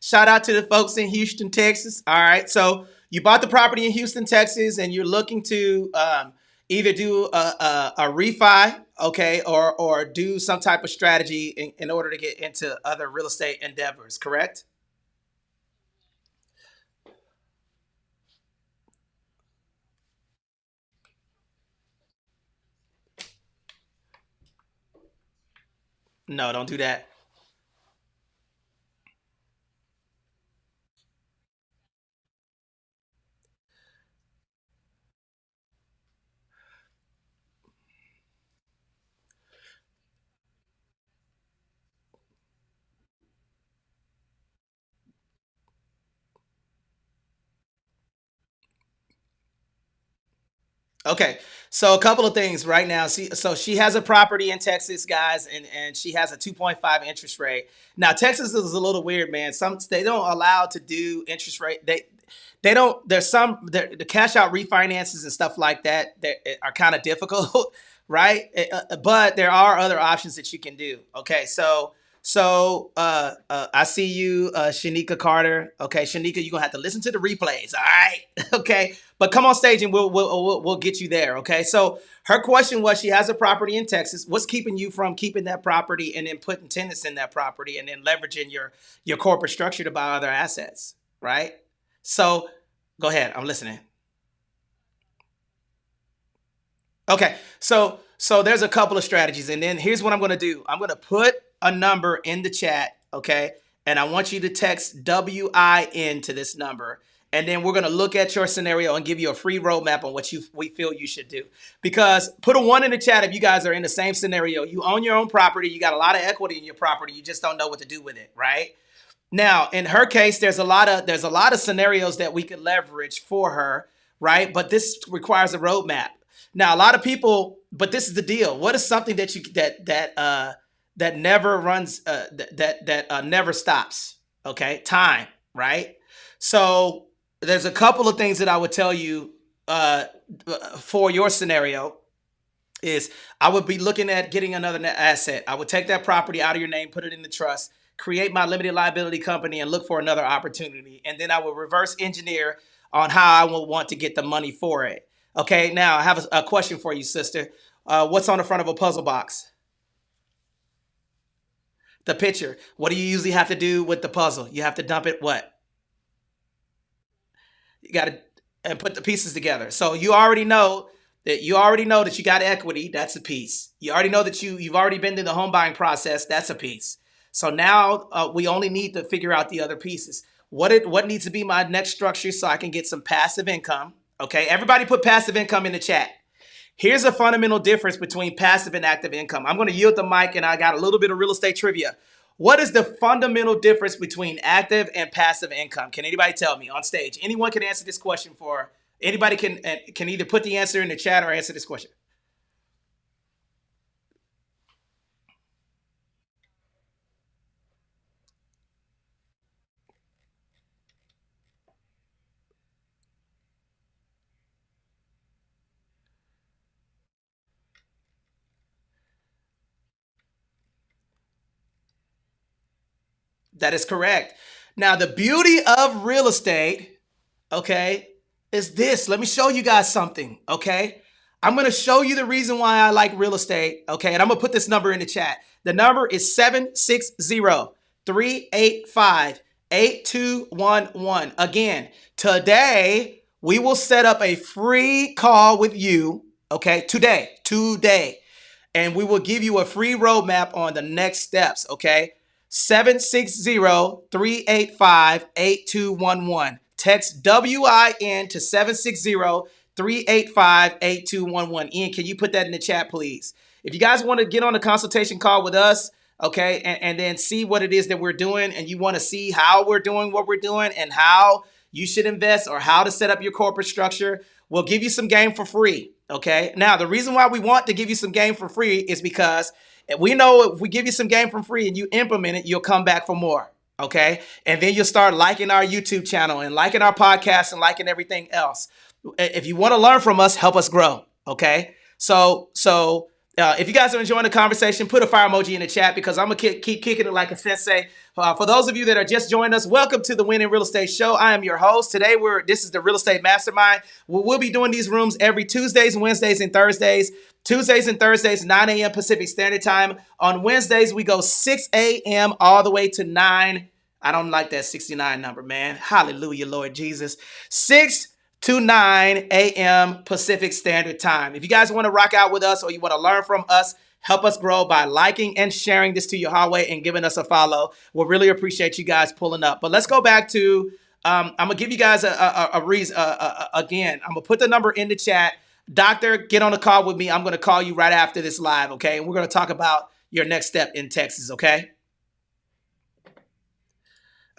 A: Shout out to the folks in Houston, Texas. All right. So you bought the property in Houston, Texas, and you're looking to either do a refi, okay, or do some type of strategy in order to get into other real estate endeavors, correct? No, don't do that. Okay, so a couple of things right now. So she has a property in Texas, guys, and she has a 2.5 interest rate. Now Texas is a little weird, man. Some they don't allow to do interest rate. They don't. There's some the cash out refinances and stuff like that that are kind of difficult, right? But there are other options that you can do. Okay, so I see you, Shanika Carter. Okay, Shanika, you're gonna have to listen to the replays. All right, okay. But come on stage and we'll get you there. Okay. So her question was, she has a property in Texas. What's keeping you from keeping that property and then putting tenants in that property and then leveraging your corporate structure to buy other assets, right? So go ahead. I'm listening. Okay, so there's a couple of strategies, and then here's what I'm going to do. I'm going to put a number in the chat, okay, and I want you to text WIN to this number, and then we're going to look at your scenario and give you a free roadmap on what we feel you should do. Because put a one in the chat if you guys are in the same scenario. You own your own property, you got a lot of equity in your property, you just don't know what to do with it, right? Now, in her case, there's a lot of scenarios that we could leverage for her, right? But this requires a roadmap. Now, a lot of people, but this is the deal. What is something that you that never runs that never stops? Okay, time, right? So there's a couple of things that I would tell you for your scenario is I would be looking at getting another asset. I would take that property out of your name, put it in the trust, create my limited liability company, and look for another opportunity. And then I will reverse engineer on how I will want to get the money for it. Okay, now I have a question for you, sister. What's on the front of a puzzle box? The picture. What do you usually have to do with the puzzle? You have to dump it what? You got to and put the pieces together. So you already know that you got equity. That's a piece. You already know that you've already been through the home buying process. That's a piece. So now we only need to figure out the other pieces. What needs to be my next structure so I can get some passive income? Okay, everybody put passive income in the chat. Here's a fundamental difference between passive and active income. I'm going to yield the mic, and I got a little bit of real estate trivia. What is the fundamental difference between active and passive income? Can anybody tell me on stage? Anyone can answer this question for anybody can either put the answer in the chat or answer this question. That is correct. Now, the beauty of real estate, okay, is this. Let me show you guys something, okay? I'm going to show you the reason why I like real estate, okay? And I'm going to put this number in the chat. The number is 760-385-8211. Again, today we will set up a free call with you, okay? Today. And we will give you a free roadmap on the next steps, okay? 760-385-8211. Text WIN to 760-385-8211. Ian, can you put that in the chat, please? If you guys want to get on a consultation call with us, okay, and then see what it is that we're doing, and you want to see how we're doing what we're doing and how you should invest or how to set up your corporate structure, we'll give you some game for free, okay? Now, the reason why we want to give you some game for free is because we know if we give you some game for free and you implement it, you'll come back for more, okay? And then you'll start liking our YouTube channel and liking our podcast and liking everything else. If you want to learn from us, help us grow, okay? So If you guys are enjoying the conversation, put a fire emoji in the chat because I'm going to keep kicking it like a sensei. For those of you that are just joining us, welcome to the Winning Real Estate Show. I am your host. Today, this is the Real Estate Mastermind. We'll be doing these rooms every Tuesdays, Wednesdays, and Thursdays. Tuesdays and Thursdays, 9 a.m. Pacific Standard Time. On Wednesdays, we go 6 a.m. all the way to 9. I don't like that 69 number, man. Hallelujah, Lord Jesus. 6 to 9 a.m. Pacific Standard Time. If you guys want to rock out with us or you want to learn from us, help us grow by liking and sharing this to your hallway and giving us a follow. We'll really appreciate you guys pulling up. But let's go back to, I'm going to give you guys a reason. Again, I'm going to put the number in the chat. Doctor, get on the call with me. I'm going to call you right after this live, okay? And we're going to talk about your next step in Texas, okay?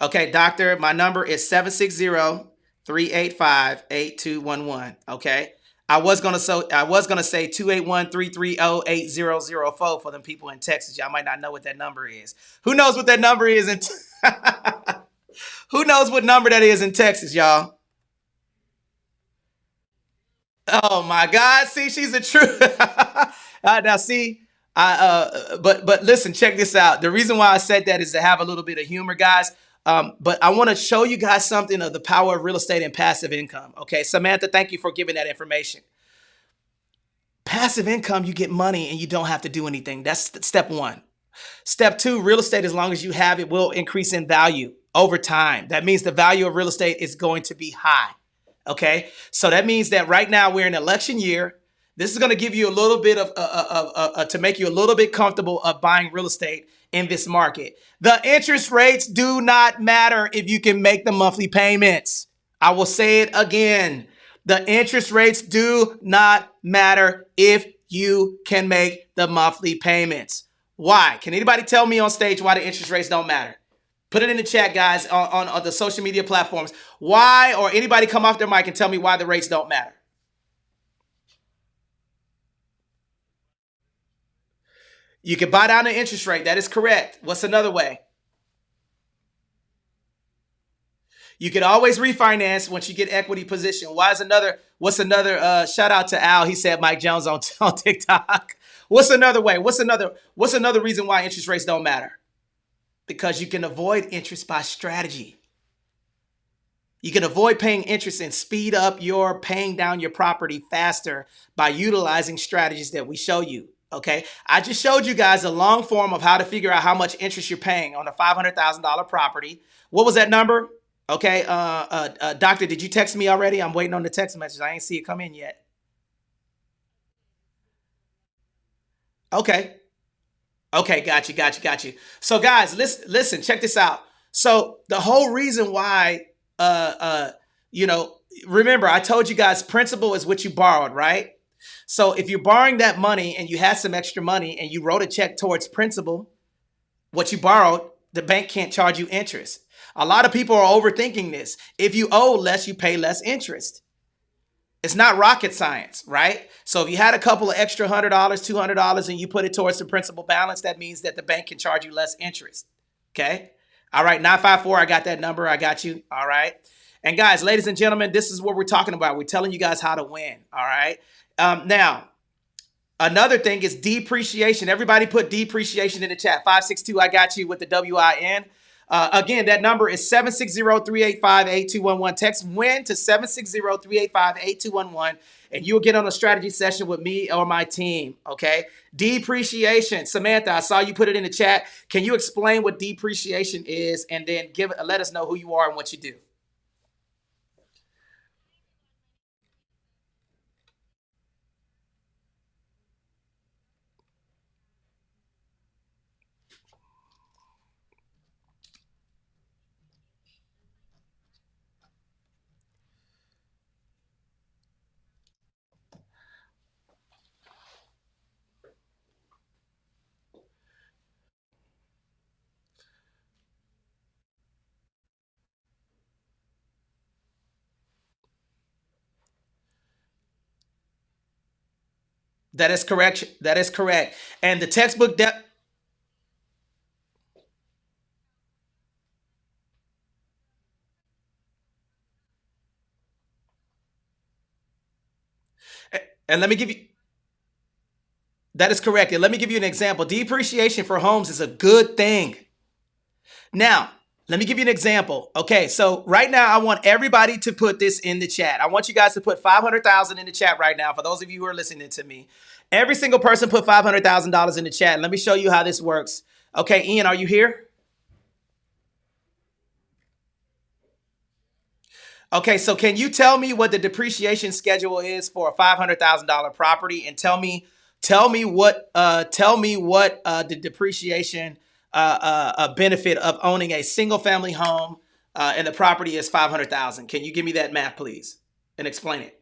A: Okay, doctor, my number is 760-385-8211. Okay. I was gonna say 281-330-8004 for them people in Texas. Y'all might not know what that number is. Who knows what that number is in who knows what number that is in Texas, y'all? Oh my God. See, she's a true now see, but listen, check this out. The reason why I said that is to have a little bit of humor, guys. But I want to show you guys something of the power of real estate and passive income. Okay, Samantha, thank you for giving that information. Passive income, you get money and you don't have to do anything. That's step one. Step two, real estate, as long as you have it, will increase in value over time. That means the value of real estate is going to be high. Okay, so that means that right now we're in election year. This is going to give you a little bit of to make you a little bit comfortable of buying real estate in this market. The interest rates do not matter if you can make the monthly payments. I will say it again. The interest rates do not matter if you can make the monthly payments. Why? Can anybody tell me on stage why the interest rates don't matter? Put it in the chat, guys, on the social media platforms. Why, or anybody come off their mic and tell me why the rates don't matter. You can buy down the interest rate. That is correct. What's another way? You can always refinance once you get equity position. What's another shout out to Al. He said Mike Jones on TikTok. What's another way? What's another reason why interest rates don't matter? Because you can avoid interest by strategy. You can avoid paying interest and speed up your paying down your property faster by utilizing strategies that we show you. Okay, I just showed you guys a long form of how to figure out how much interest you're paying on a $500,000 property. What was that number? Okay, doctor, did you text me already? I'm waiting on the text message. I ain't see it come in yet. Okay. Okay, got you. So guys, listen, check this out. So the whole reason why, you know, remember I told you guys principal is what you borrowed, right? So if you're borrowing that money and you had some extra money and you wrote a check towards principal, what you borrowed, the bank can't charge you interest. A lot of people are overthinking this. If you owe less, you pay less interest. It's not rocket science, right? So if you had a couple of extra $100, $200, and you put it towards the principal balance, that means that the bank can charge you less interest. Okay. All right. 954. I got that number. I got you. All right. And guys, ladies and gentlemen, this is what we're talking about. We're telling you guys how to win. All right. Now, another thing is depreciation. Everybody put depreciation in the chat. 562. I got you with the WIN. Again, that number is 760-385-8211. Text WIN to 760-385-8211, and you'll get on a strategy session with me or my team, okay? Depreciation. Samantha, I saw you put it in the chat. Can you explain what depreciation is and then let us know who you are and what you do? That is correct. That is correct. And the textbook depth. And let me give you That is correct. And let me give you an example. Depreciation for homes is a good thing. Now, let me give you an example. Okay, so right now I want everybody to put this in the chat. I want you guys to put 500,000 in the chat right now. For those of you who are listening to me, every single person put $500,000 in the chat. Let me show you how this works. Okay, Ian, are you here? Okay, so can you tell me what the depreciation schedule is for a $500,000 property, and tell me what the depreciation benefit of owning a single family home and the property is 500,000. Can you give me that math, please, and explain it?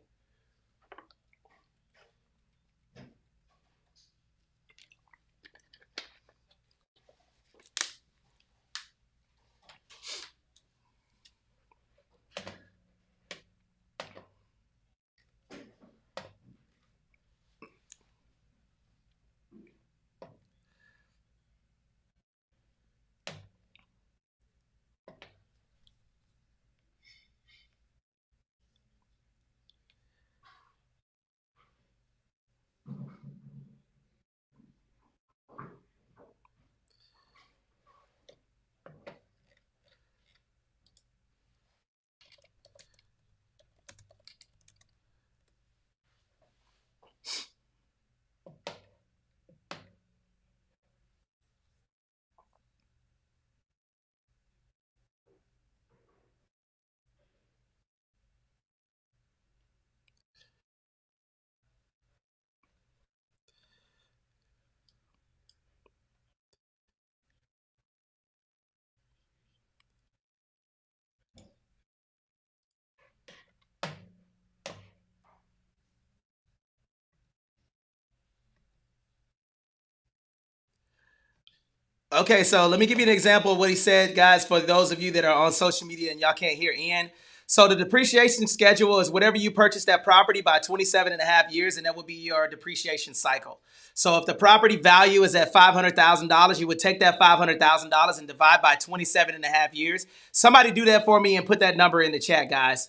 A: Okay, so let me give you an example of what he said, guys, for those of you that are on social media and y'all can't hear Ian. So the depreciation schedule is whatever you purchase that property by 27 and a half years, and that will be your depreciation cycle. So if the property value is at $500,000, you would take that $500,000 and divide by 27 and a half years. Somebody do that for me and put that number in the chat, guys.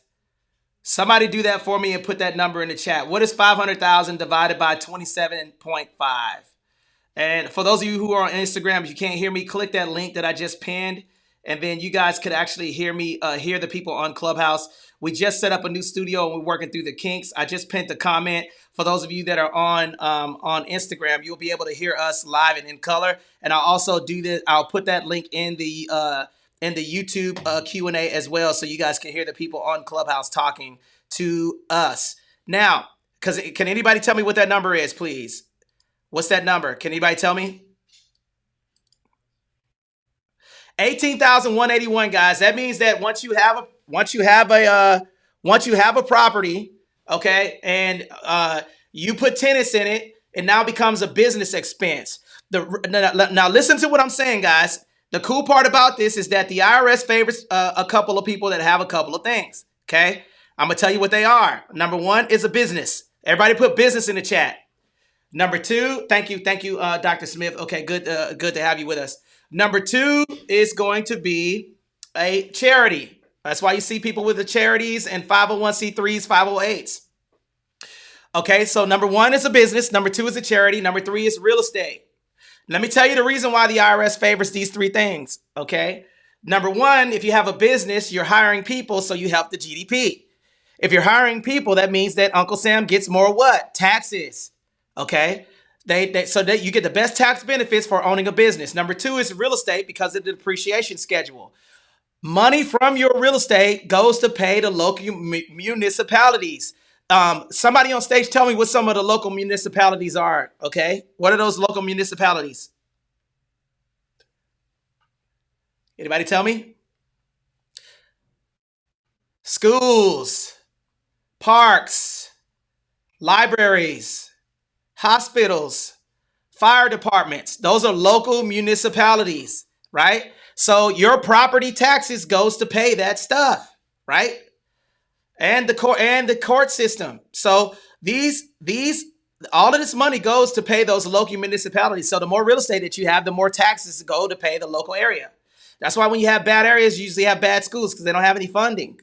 A: Somebody do that for me and put that number in the chat. What is 500,000 divided by 27.5? And for those of you who are on Instagram, if you can't hear me, click that link that I just pinned, and then you guys could actually hear me, hear the people on Clubhouse. We just set up a new studio and we're working through the kinks. I just pinned the comment. For those of you that are on Instagram, you'll be able to hear us live and in color. And I'll also do this. I'll put that link in the YouTube Q&A as well, so you guys can hear the people on Clubhouse talking to us. Now, can anybody tell me what that number is, please? What's that number? Can anybody tell me? 18,181, guys. That means that once you have a property, okay, and you put tenants in it, it now becomes a business expense. Now listen to what I'm saying, guys. The cool part about this is that the IRS favors a couple of people that have a couple of things. Okay, I'm gonna tell you what they are. Number one is a business. Everybody put business in the chat. Number two, thank you, Dr. Smith. Okay, good to have you with us. Number two is going to be a charity. That's why you see people with the charities and 501c3s, 508s. Okay, so number one is a business. Number two is a charity. Number three is real estate. Let me tell you the reason why the IRS favors these three things. Okay, number one, if you have a business, you're hiring people, so you help the GDP. If you're hiring people, that means that Uncle Sam gets more what? Taxes. Okay, so that you get the best tax benefits for owning a business. Number two is real estate because of the depreciation schedule. Money from your real estate goes to pay the local municipalities. Somebody on stage, tell me what some of the local municipalities are. Okay, what are those local municipalities? Anybody tell me? Schools, parks, libraries, hospitals, fire departments. Those are local municipalities, right? So your property taxes goes to pay that stuff, right? And the court system. So all of this money goes to pay those local municipalities. So the more real estate that you have, the more taxes go to pay the local area. That's why when you have bad areas, you usually have bad schools because they don't have any funding.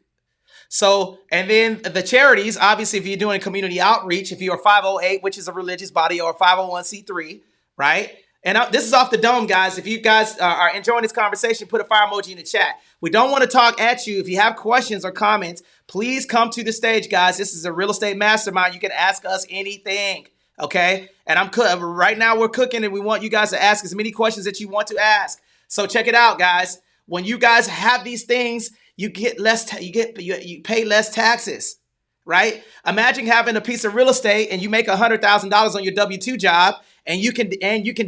A: So, and then the charities, obviously, if you're doing community outreach, if you're a 508, which is a religious body, or a 501c3, right? And this is off the dome, guys. If you guys are enjoying this conversation, put a fire emoji in the chat. We don't want to talk at you. If you have questions or comments, please come to the stage, guys. This is a real estate mastermind. You can ask us anything, okay? And right now we're cooking, and we want you guys to ask as many questions that you want to ask. So check it out, guys. When you guys have these things, you get less. You pay less taxes, right? Imagine having a piece of real estate and you make $100,000 on your W-2 job, and you can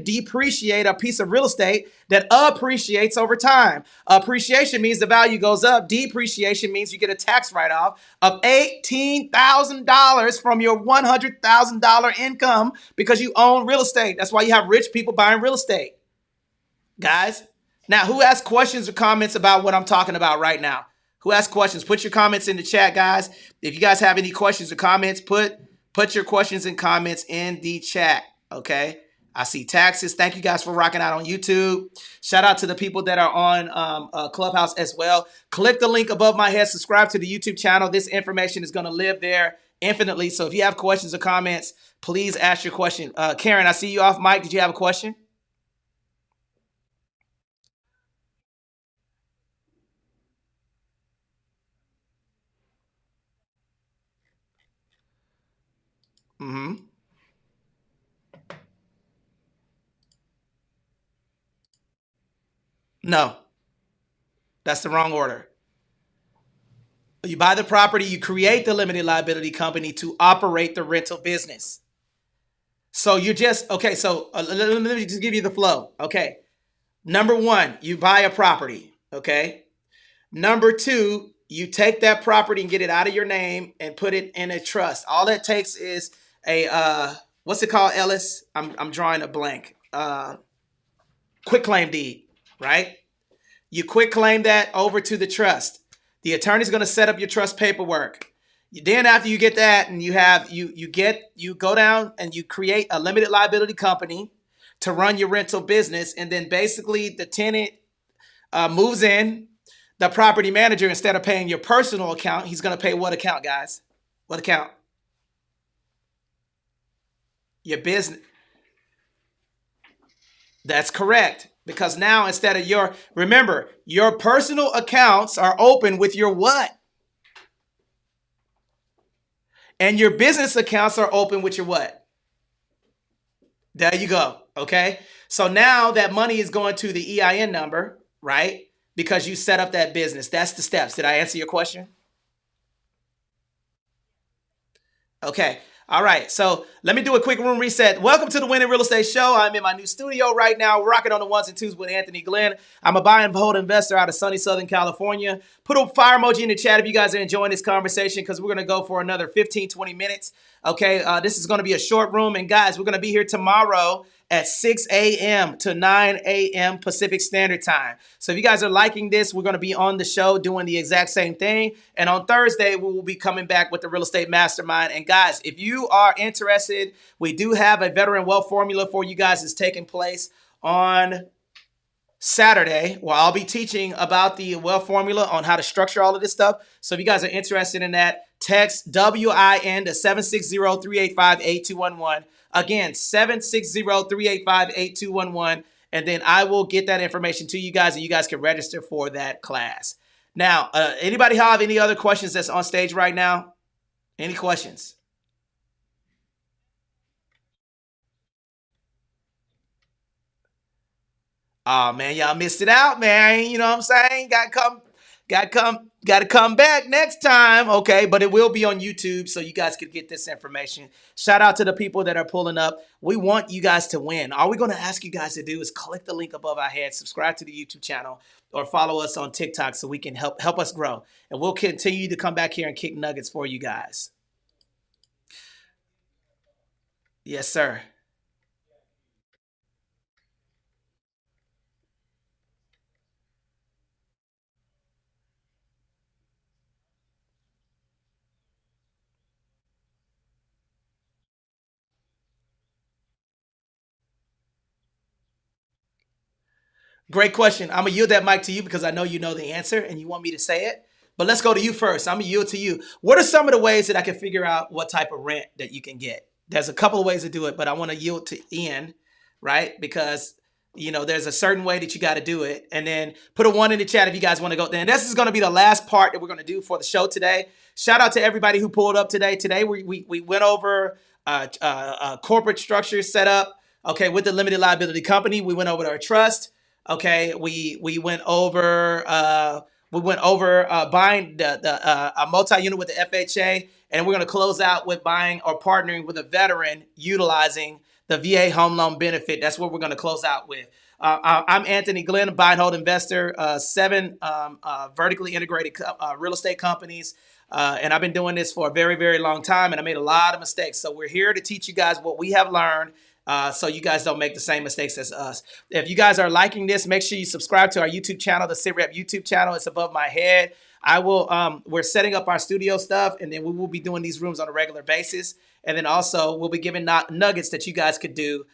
A: depreciate a piece of real estate that appreciates over time. Appreciation means the value goes up. Depreciation means you get a tax write-off of $18,000 from your $100,000 income because you own real estate. That's why you have rich people buying real estate, guys. Now, who has questions or comments about what I'm talking about right now? Who has questions? Put your comments in the chat, guys. If you guys have any questions or comments, put your questions and comments in the chat, okay? I see taxes. Thank you guys for rocking out on YouTube. Shout out to the people that are on Clubhouse as well. Click the link above my head. Subscribe to the YouTube channel. This information is going to live there infinitely. So if you have questions or comments, please ask your question. Karen, I see you off mic. Did you have a question? Mm-hmm. No, that's the wrong order. You buy the property, you create the limited liability company to operate the rental business. So you're just, okay, so let me just give you the flow. Okay. Number one, you buy a property. Okay. Number two, you take that property and get it out of your name and put it in a trust. All it takes is what's it called, Ellis? I'm drawing a blank. Quit claim deed, right? You quit claim that over to the trust. The attorney's going to set up your trust paperwork. Then after you get that, and you go down and you create a limited liability company to run your rental business, and then basically the tenant moves in. The property manager, instead of paying your personal account, he's going to pay what account, guys? What account? Your business. That's correct. Because now instead of remember, your personal accounts are open with your what? And your business accounts are open with your what? There you go. Okay. So now that money is going to the EIN number, right? Because you set up that business. That's the steps. Did I answer your question? Okay. All right. So let me do a quick room reset. Welcome to the Winning Real Estate Show. I'm in my new studio right now, rocking on the ones and twos with Anthony Glenn. I'm a buy and hold investor out of sunny Southern California. Put a fire emoji in the chat if you guys are enjoying this conversation, because we're going to go for another 15, 20 minutes. Okay. This is going to be a short room. And guys, we're going to be here tomorrow at 6 a.m. to 9 a.m. Pacific Standard Time. So if you guys are liking this, we're going to be on the show doing the exact same thing. And on Thursday, we will be coming back with the Real Estate Mastermind. And guys, if you are interested, we do have a veteran wealth formula for you guys that's taking place on Saturday, where I'll be teaching about the wealth formula on how to structure all of this stuff. So if you guys are interested in that, text WIN to 760-385-8211. Again, 760-385-8211. And then I will get that information to you guys, and you guys can register for that class. Now, anybody have any other questions that's on stage right now? Any questions? Oh man, y'all missed it out, man. You know what I'm saying? Got to come back next time, okay? But it will be on YouTube, so you guys can get this information. Shout out to the people that are pulling up. We want you guys to win. All we're going to ask you guys to do is click the link above our heads, subscribe to the YouTube channel, or follow us on TikTok so we can help us grow. And we'll continue to come back here and kick nuggets for you guys. Yes, sir. Great question. I'm going to yield that mic to you because I know you know the answer and you want me to say it. But let's go to you first. I'm gonna yield to you. What are some of the ways that I can figure out what type of rent that you can get? There's a couple of ways to do it, but I want to yield to Ian, right? Because there's a certain way that you got to do it. And then put a 1 in the chat if you guys want to go. And this is going to be the last part that we're going to do for the show today. Shout out to everybody who pulled up today. Today we went over corporate structure set up. Okay, with the limited liability company, we went over our trust. Okay, we went over buying a multi-unit with the FHA, and we're going to close out with buying or partnering with a veteran utilizing the VA home loan benefit. That's what we're going to close out with. I'm Anthony Glenn, buy and hold investor, 7 vertically integrated real estate companies. And I've been doing this for a very, very long time, and I made a lot of mistakes. So we're here to teach you guys what we have learned, so you guys don't make the same mistakes as us. If you guys are liking this, make sure you subscribe to our YouTube channel, the SITREP YouTube channel. It's above my head. We're setting up our studio stuff, and then we will be doing these rooms on a regular basis. And then also we'll be giving nuggets that you guys could do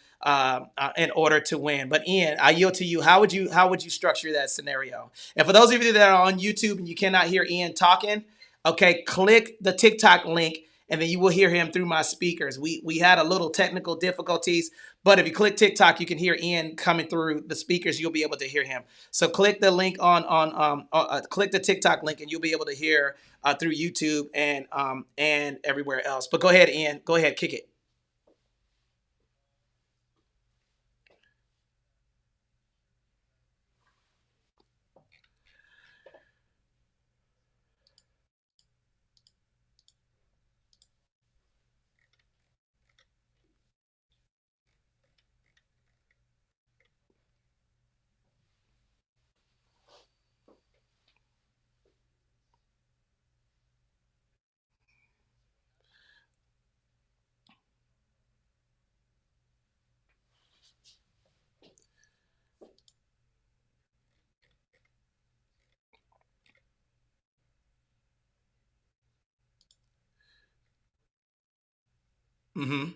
A: in order to win. But Ian, I yield to you. How would you structure that scenario? And for those of you that are on YouTube and you cannot hear Ian talking, okay, click the TikTok link, and then you will hear him through my speakers. We had a little technical difficulties, but if you click TikTok, you can hear Ian coming through the speakers. You'll be able to hear him. So click the link click the TikTok link, and you'll be able to hear through YouTube and everywhere else. But go ahead, Ian. Go ahead, kick it. Mm-hmm.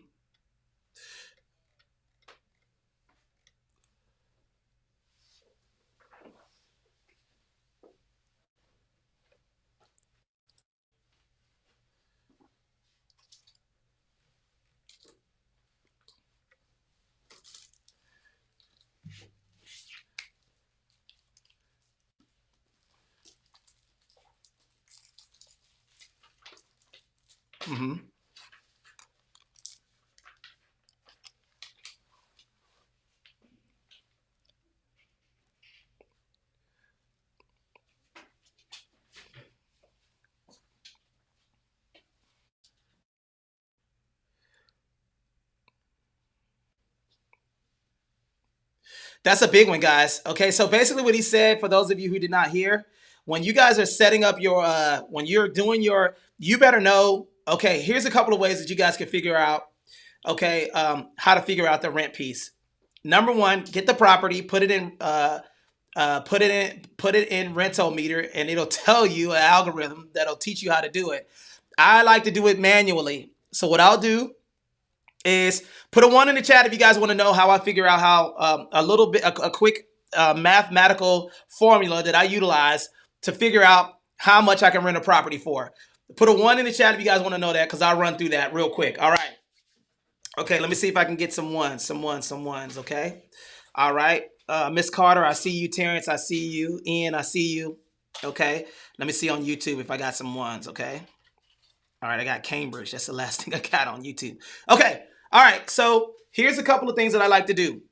A: Mm-hmm. That's a big one, guys. Okay, so basically what he said, for those of you who did not hear, when you guys are setting up your, when you're doing your, you better know, okay, here's a couple of ways that you guys can figure out, okay, how to figure out the rent piece. Number one, get the property, put it in rental meter, and it'll tell you an algorithm that'll teach you how to do it. I like to do it manually. So what I'll do is put a 1 in the chat if you guys want to know how I figure out how a quick mathematical formula that I utilize to figure out how much I can rent a property for. Put a 1 in the chat if you guys want to know that, because I'll run through that real quick. All right. Okay, let me see if I can get some ones. Okay. All right. Miss Carter, I see you. Terrence, I see you. Ian, I see you. Okay. Let me see on YouTube if I got some ones. Okay. All right, I got Cambridge. That's the last thing I got on YouTube. Okay. All right. So here's a couple of things that I like to do.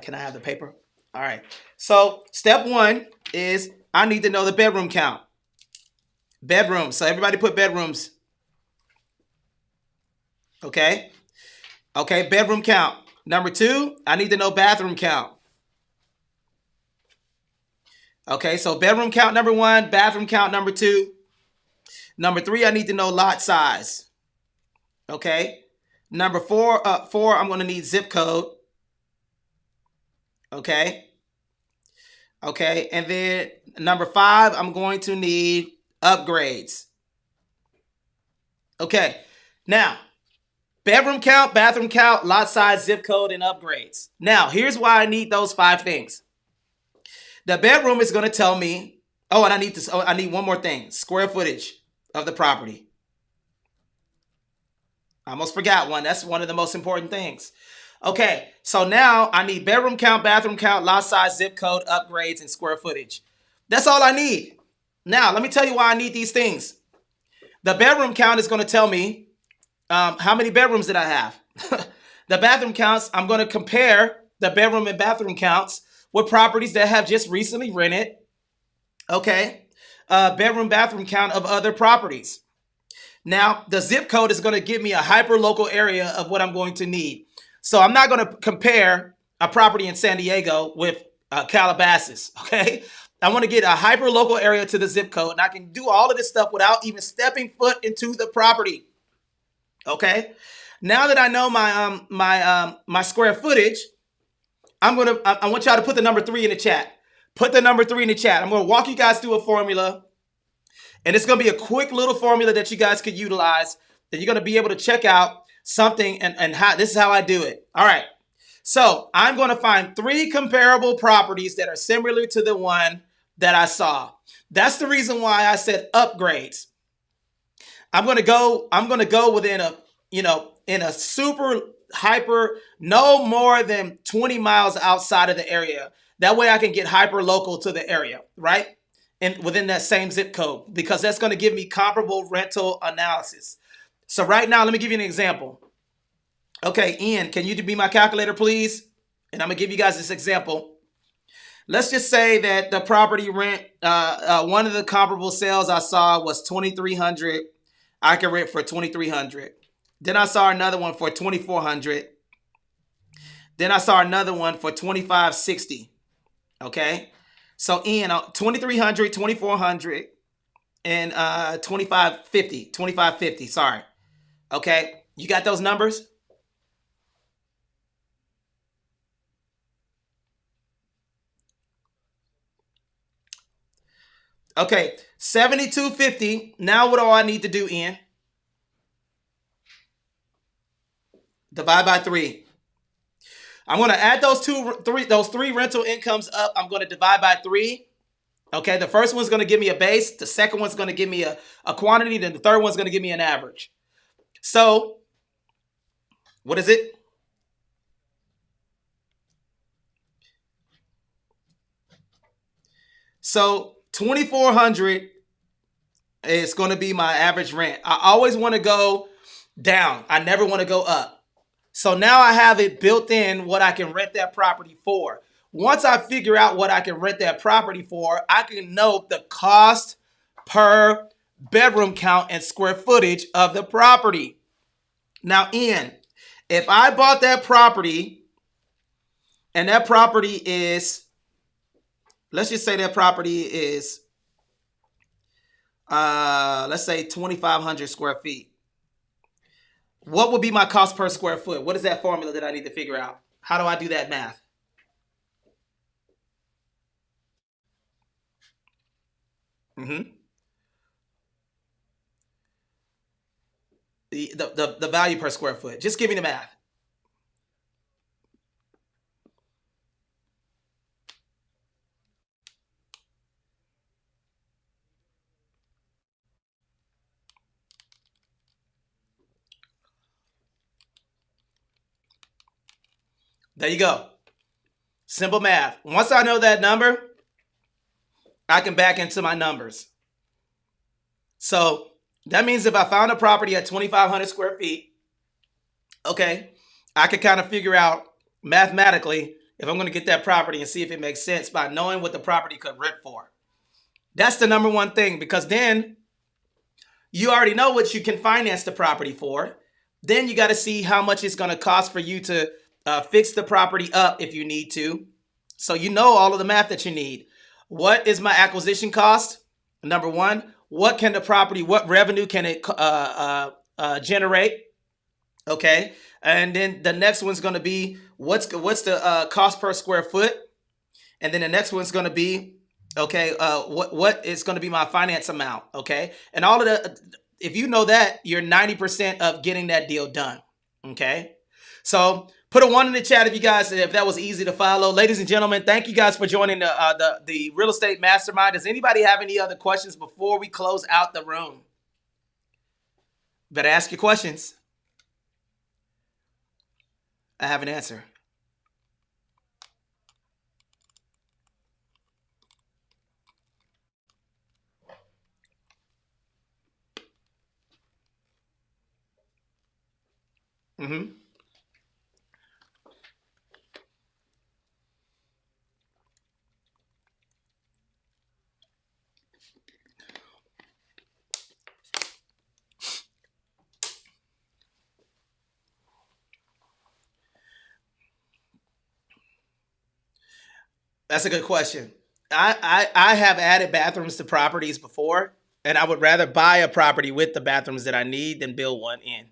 A: Can I have the paper? All right. So step 1 is I need to know the bedroom count. Bedrooms. So everybody put bedrooms. Okay. Okay. Bedroom count. Number 2, I need to know bathroom count. Okay. So bedroom count number 1, bathroom count number 2. Number 3, I need to know lot size. Okay. Number 4, I'm going to need zip code. Okay. Okay. And then number 5, I'm going to need upgrades. Okay. Now, bedroom count, bathroom count, lot size, zip code, and upgrades. Now, here's why I need those 5 things. The bedroom is going to tell me Oh, and I need this. Oh, I need one more thing. Square footage of the property. I almost forgot one. That's one of the most important things. Okay, so now I need bedroom count, bathroom count, lot size, zip code, upgrades, and square footage. That's all I need. Now, let me tell you why I need these things. The bedroom count is going to tell me how many bedrooms did I have. The bathroom counts, I'm going to compare the bedroom and bathroom counts with properties that have just recently rented. Okay, bedroom, bathroom count of other properties. Now, the zip code is going to give me a hyper-local area of what I'm going to need. So I'm not going to compare a property in San Diego with Calabasas, okay? I want to get a hyper-local area to the zip code, and I can do all of this stuff without even stepping foot into the property, okay? Now that I know my square footage, I want y'all to put the number 3 in the chat. Put the number 3 in the chat. I'm going to walk you guys through a formula. And it's going to be a quick little formula that you guys could utilize that you're going to be able to check out something and how this is how I do it. All right. So I'm going to find 3 comparable properties that are similar to the one that I saw. That's the reason why I said upgrades. I'm going to go within in a super hyper, no more than 20 miles outside of the area. That way I can get hyper local to the area, right? And within that same zip code, because that's going to give me comparable rental analysis. So right now, let me give you an example. Okay, Ian, can you be my calculator, please? And I'm going to give you guys this example. Let's just say that the property rent, one of the comparable sales I saw was $2,300. I can rent for $2,300. Then I saw another one for $2,400. Then I saw another one for $2,560. Okay. So Ian, 2,300, 2,400, and 2,550. Sorry. Okay. You got those numbers? Okay. 7,250. Now what do I need to do, Ian? Divide by 3. I'm going to add those 3 rental incomes up. I'm going to divide by 3. Okay, the first one's going to give me a base. The second one's going to give me a quantity. Then the third one's going to give me an average. So, what is it? So, $2,400 is going to be my average rent. I always want to go down. I never want to go up. So now I have it built in what I can rent that property for. Once I figure out what I can rent that property for, I can know the cost per bedroom count and square footage of the property. Now, Ian, if I bought that property and that property is, let's just say that property is, let's say 2,500 square feet. What would be my cost per square foot? What is that formula that I need to figure out? How do I do that math? The value per square foot. Just give me the math. There you go. Simple math. Once I know that number, I can back into my numbers. So that means if I found a property at 2,500 square feet, okay, I could kind of figure out mathematically if I'm going to get that property and see if it makes sense by knowing what the property could rent for. That's the number one thing, because then you already know what you can finance the property for. Then you got to see how much it's going to cost for you to fix the property up if you need to. So you know all of the math that you need. What is my acquisition cost? Number one, what revenue can it generate? Okay. And then the next one's going to be what's the cost per square foot? And then the next one's going to be, okay, what is going to be my finance amount? Okay. And all of if you know that, you're 90% of getting that deal done. Okay. So Put a 1 in the chat if you guys, if that was easy to follow. Ladies and gentlemen, thank you guys for joining the Real Estate Mastermind. Does anybody have any other questions before we close out the room? Better ask your questions. I have an answer. Mm-hmm. That's a good question. I have added bathrooms to properties before, and I would rather buy a property with the bathrooms that I need than build one in.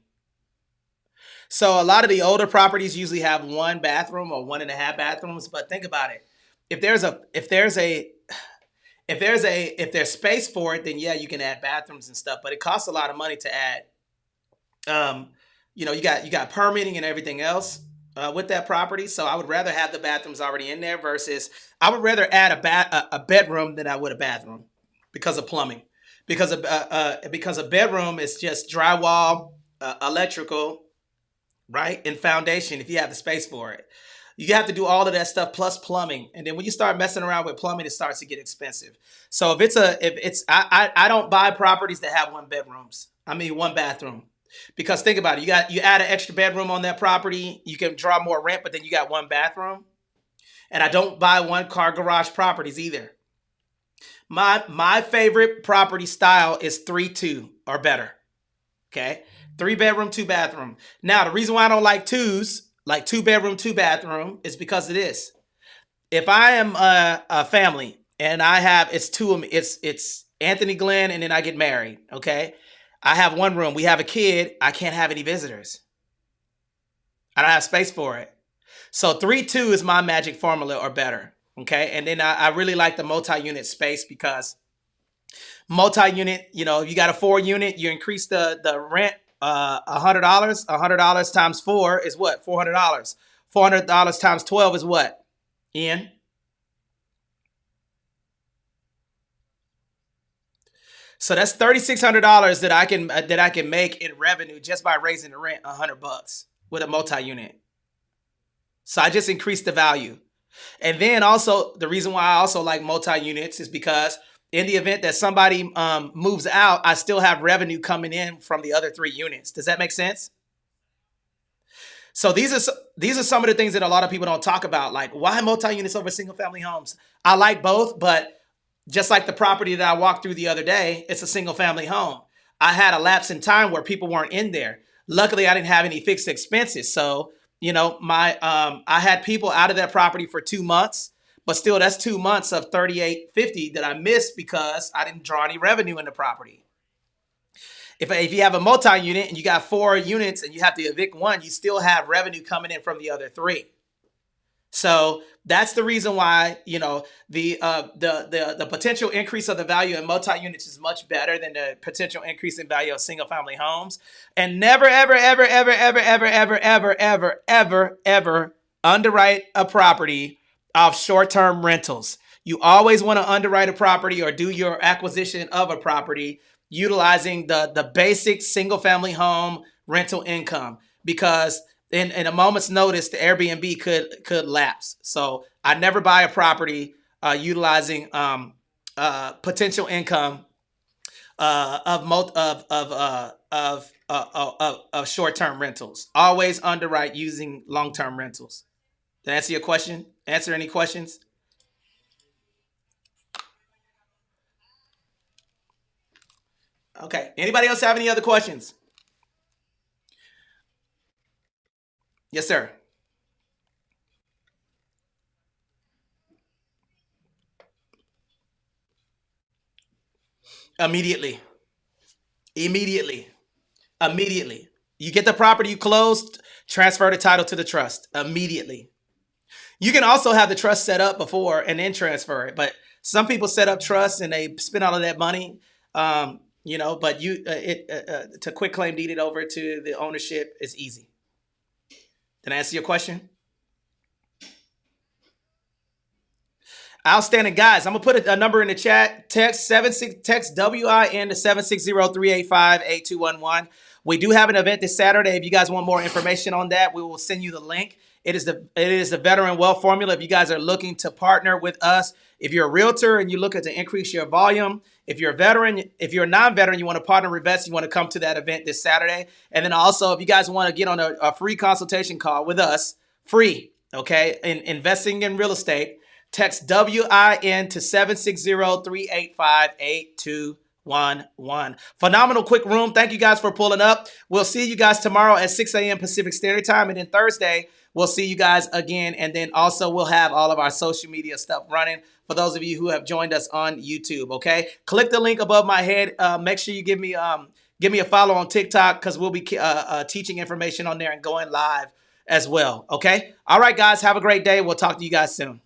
A: So a lot of the older properties usually have 1 bathroom or 1.5 bathrooms. But think about it. If there's space for it, then yeah, you can add bathrooms and stuff. But it costs a lot of money to add. You got permitting and everything else with that property. So I would rather have the bathrooms already in there versus I would rather add a bedroom than I would a bathroom because of plumbing. Because a bedroom is just drywall, electrical, right, and foundation. If you have the space for it, you have to do all of that stuff plus plumbing. And then when you start messing around with plumbing, it starts to get expensive. So I don't buy properties that have 1 bedrooms. I mean 1 bathroom. Because think about it, you add an extra bedroom on that property, you can draw more rent, but then you got 1 bathroom. And I don't buy 1-car garage properties either. My favorite property style is 3-2 or better. Okay, 3 bedroom, 2 bathroom. Now the reason why I don't like twos, like 2 bedroom, 2 bathroom, is because of this. If I am a family and I have it's Anthony Glenn, and then I get married. Okay, I have 1 room. We have a kid. I can't have any visitors. I don't have space for it. So 3-2 is my magic formula or better. Okay. And then I really like the multi-unit space because multi-unit, you got a 4 unit, you increase the rent $100. $100 times 4 is what? $400. $400 times 12 is what? Ian? So that's $3,600 that I can make in revenue just by raising the rent $100 with a multi-unit. So I just increased the value. And then also the reason why I also like multi-units is because in the event that somebody moves out, I still have revenue coming in from the other 3 units. Does that make sense? So these are some of the things that a lot of people don't talk about. Like, why multi-units over single family homes? I like both, but just like the property that I walked through the other day, it's a single family home. I had a lapse in time where people weren't in there. Luckily, I didn't have any fixed expenses. So, I had people out of that property for 2 months, but still that's 2 months of $3,850 that I missed because I didn't draw any revenue in the property. If you have a multi-unit and you got 4 units and you have to evict 1, you still have revenue coming in from the other 3. So that's the reason why, the potential increase of the value in multi-units is much better than the potential increase in value of single family homes. And never, ever, ever, ever, ever, ever, ever, ever, ever, ever, ever underwrite a property of short-term rentals. You always want to underwrite a property or do your acquisition of a property utilizing the basic single family home rental income, because in a moment's notice, the Airbnb could lapse. So I never buy a property utilizing potential income of short-term rentals. Always underwrite using long-term rentals. Did I answer your question? Answer any questions? Okay. Anybody else have any other questions? Yes, sir. Immediately. Immediately. Immediately. You get the property, you closed, transfer the title to the trust immediately. You can also have the trust set up before and then transfer it, but some people set up trusts and they spend all of that money. But to quit claim deed it over to the ownership is easy. Did I answer your question? Outstanding, guys. I'm gonna put a number in the chat. Text WIN to 760-385-8211. We do have an event this Saturday. If you guys want more information on that, we will send you the link. It is the Veteran Wealth Formula. If you guys are looking to partner with us, if you're a realtor and you're looking to increase your volume, if you're a veteran, if you're a non-veteran, you want to partner with us, you want to come to that event this Saturday. And then also, if you guys want to get on a free consultation call with us, free, okay, in investing in real estate, text WIN to 760-385-8211. Phenomenal quick room. Thank you guys for pulling up. We'll see you guys tomorrow at 6 a.m. Pacific Standard Time. And then Thursday, we'll see you guys again. And then also we'll have all of our social media stuff running for those of you who have joined us on YouTube, okay? Click the link above my head. Make sure you give me a follow on TikTok because we'll be teaching information on there and going live as well, okay? All right, guys, have a great day. We'll talk to you guys soon.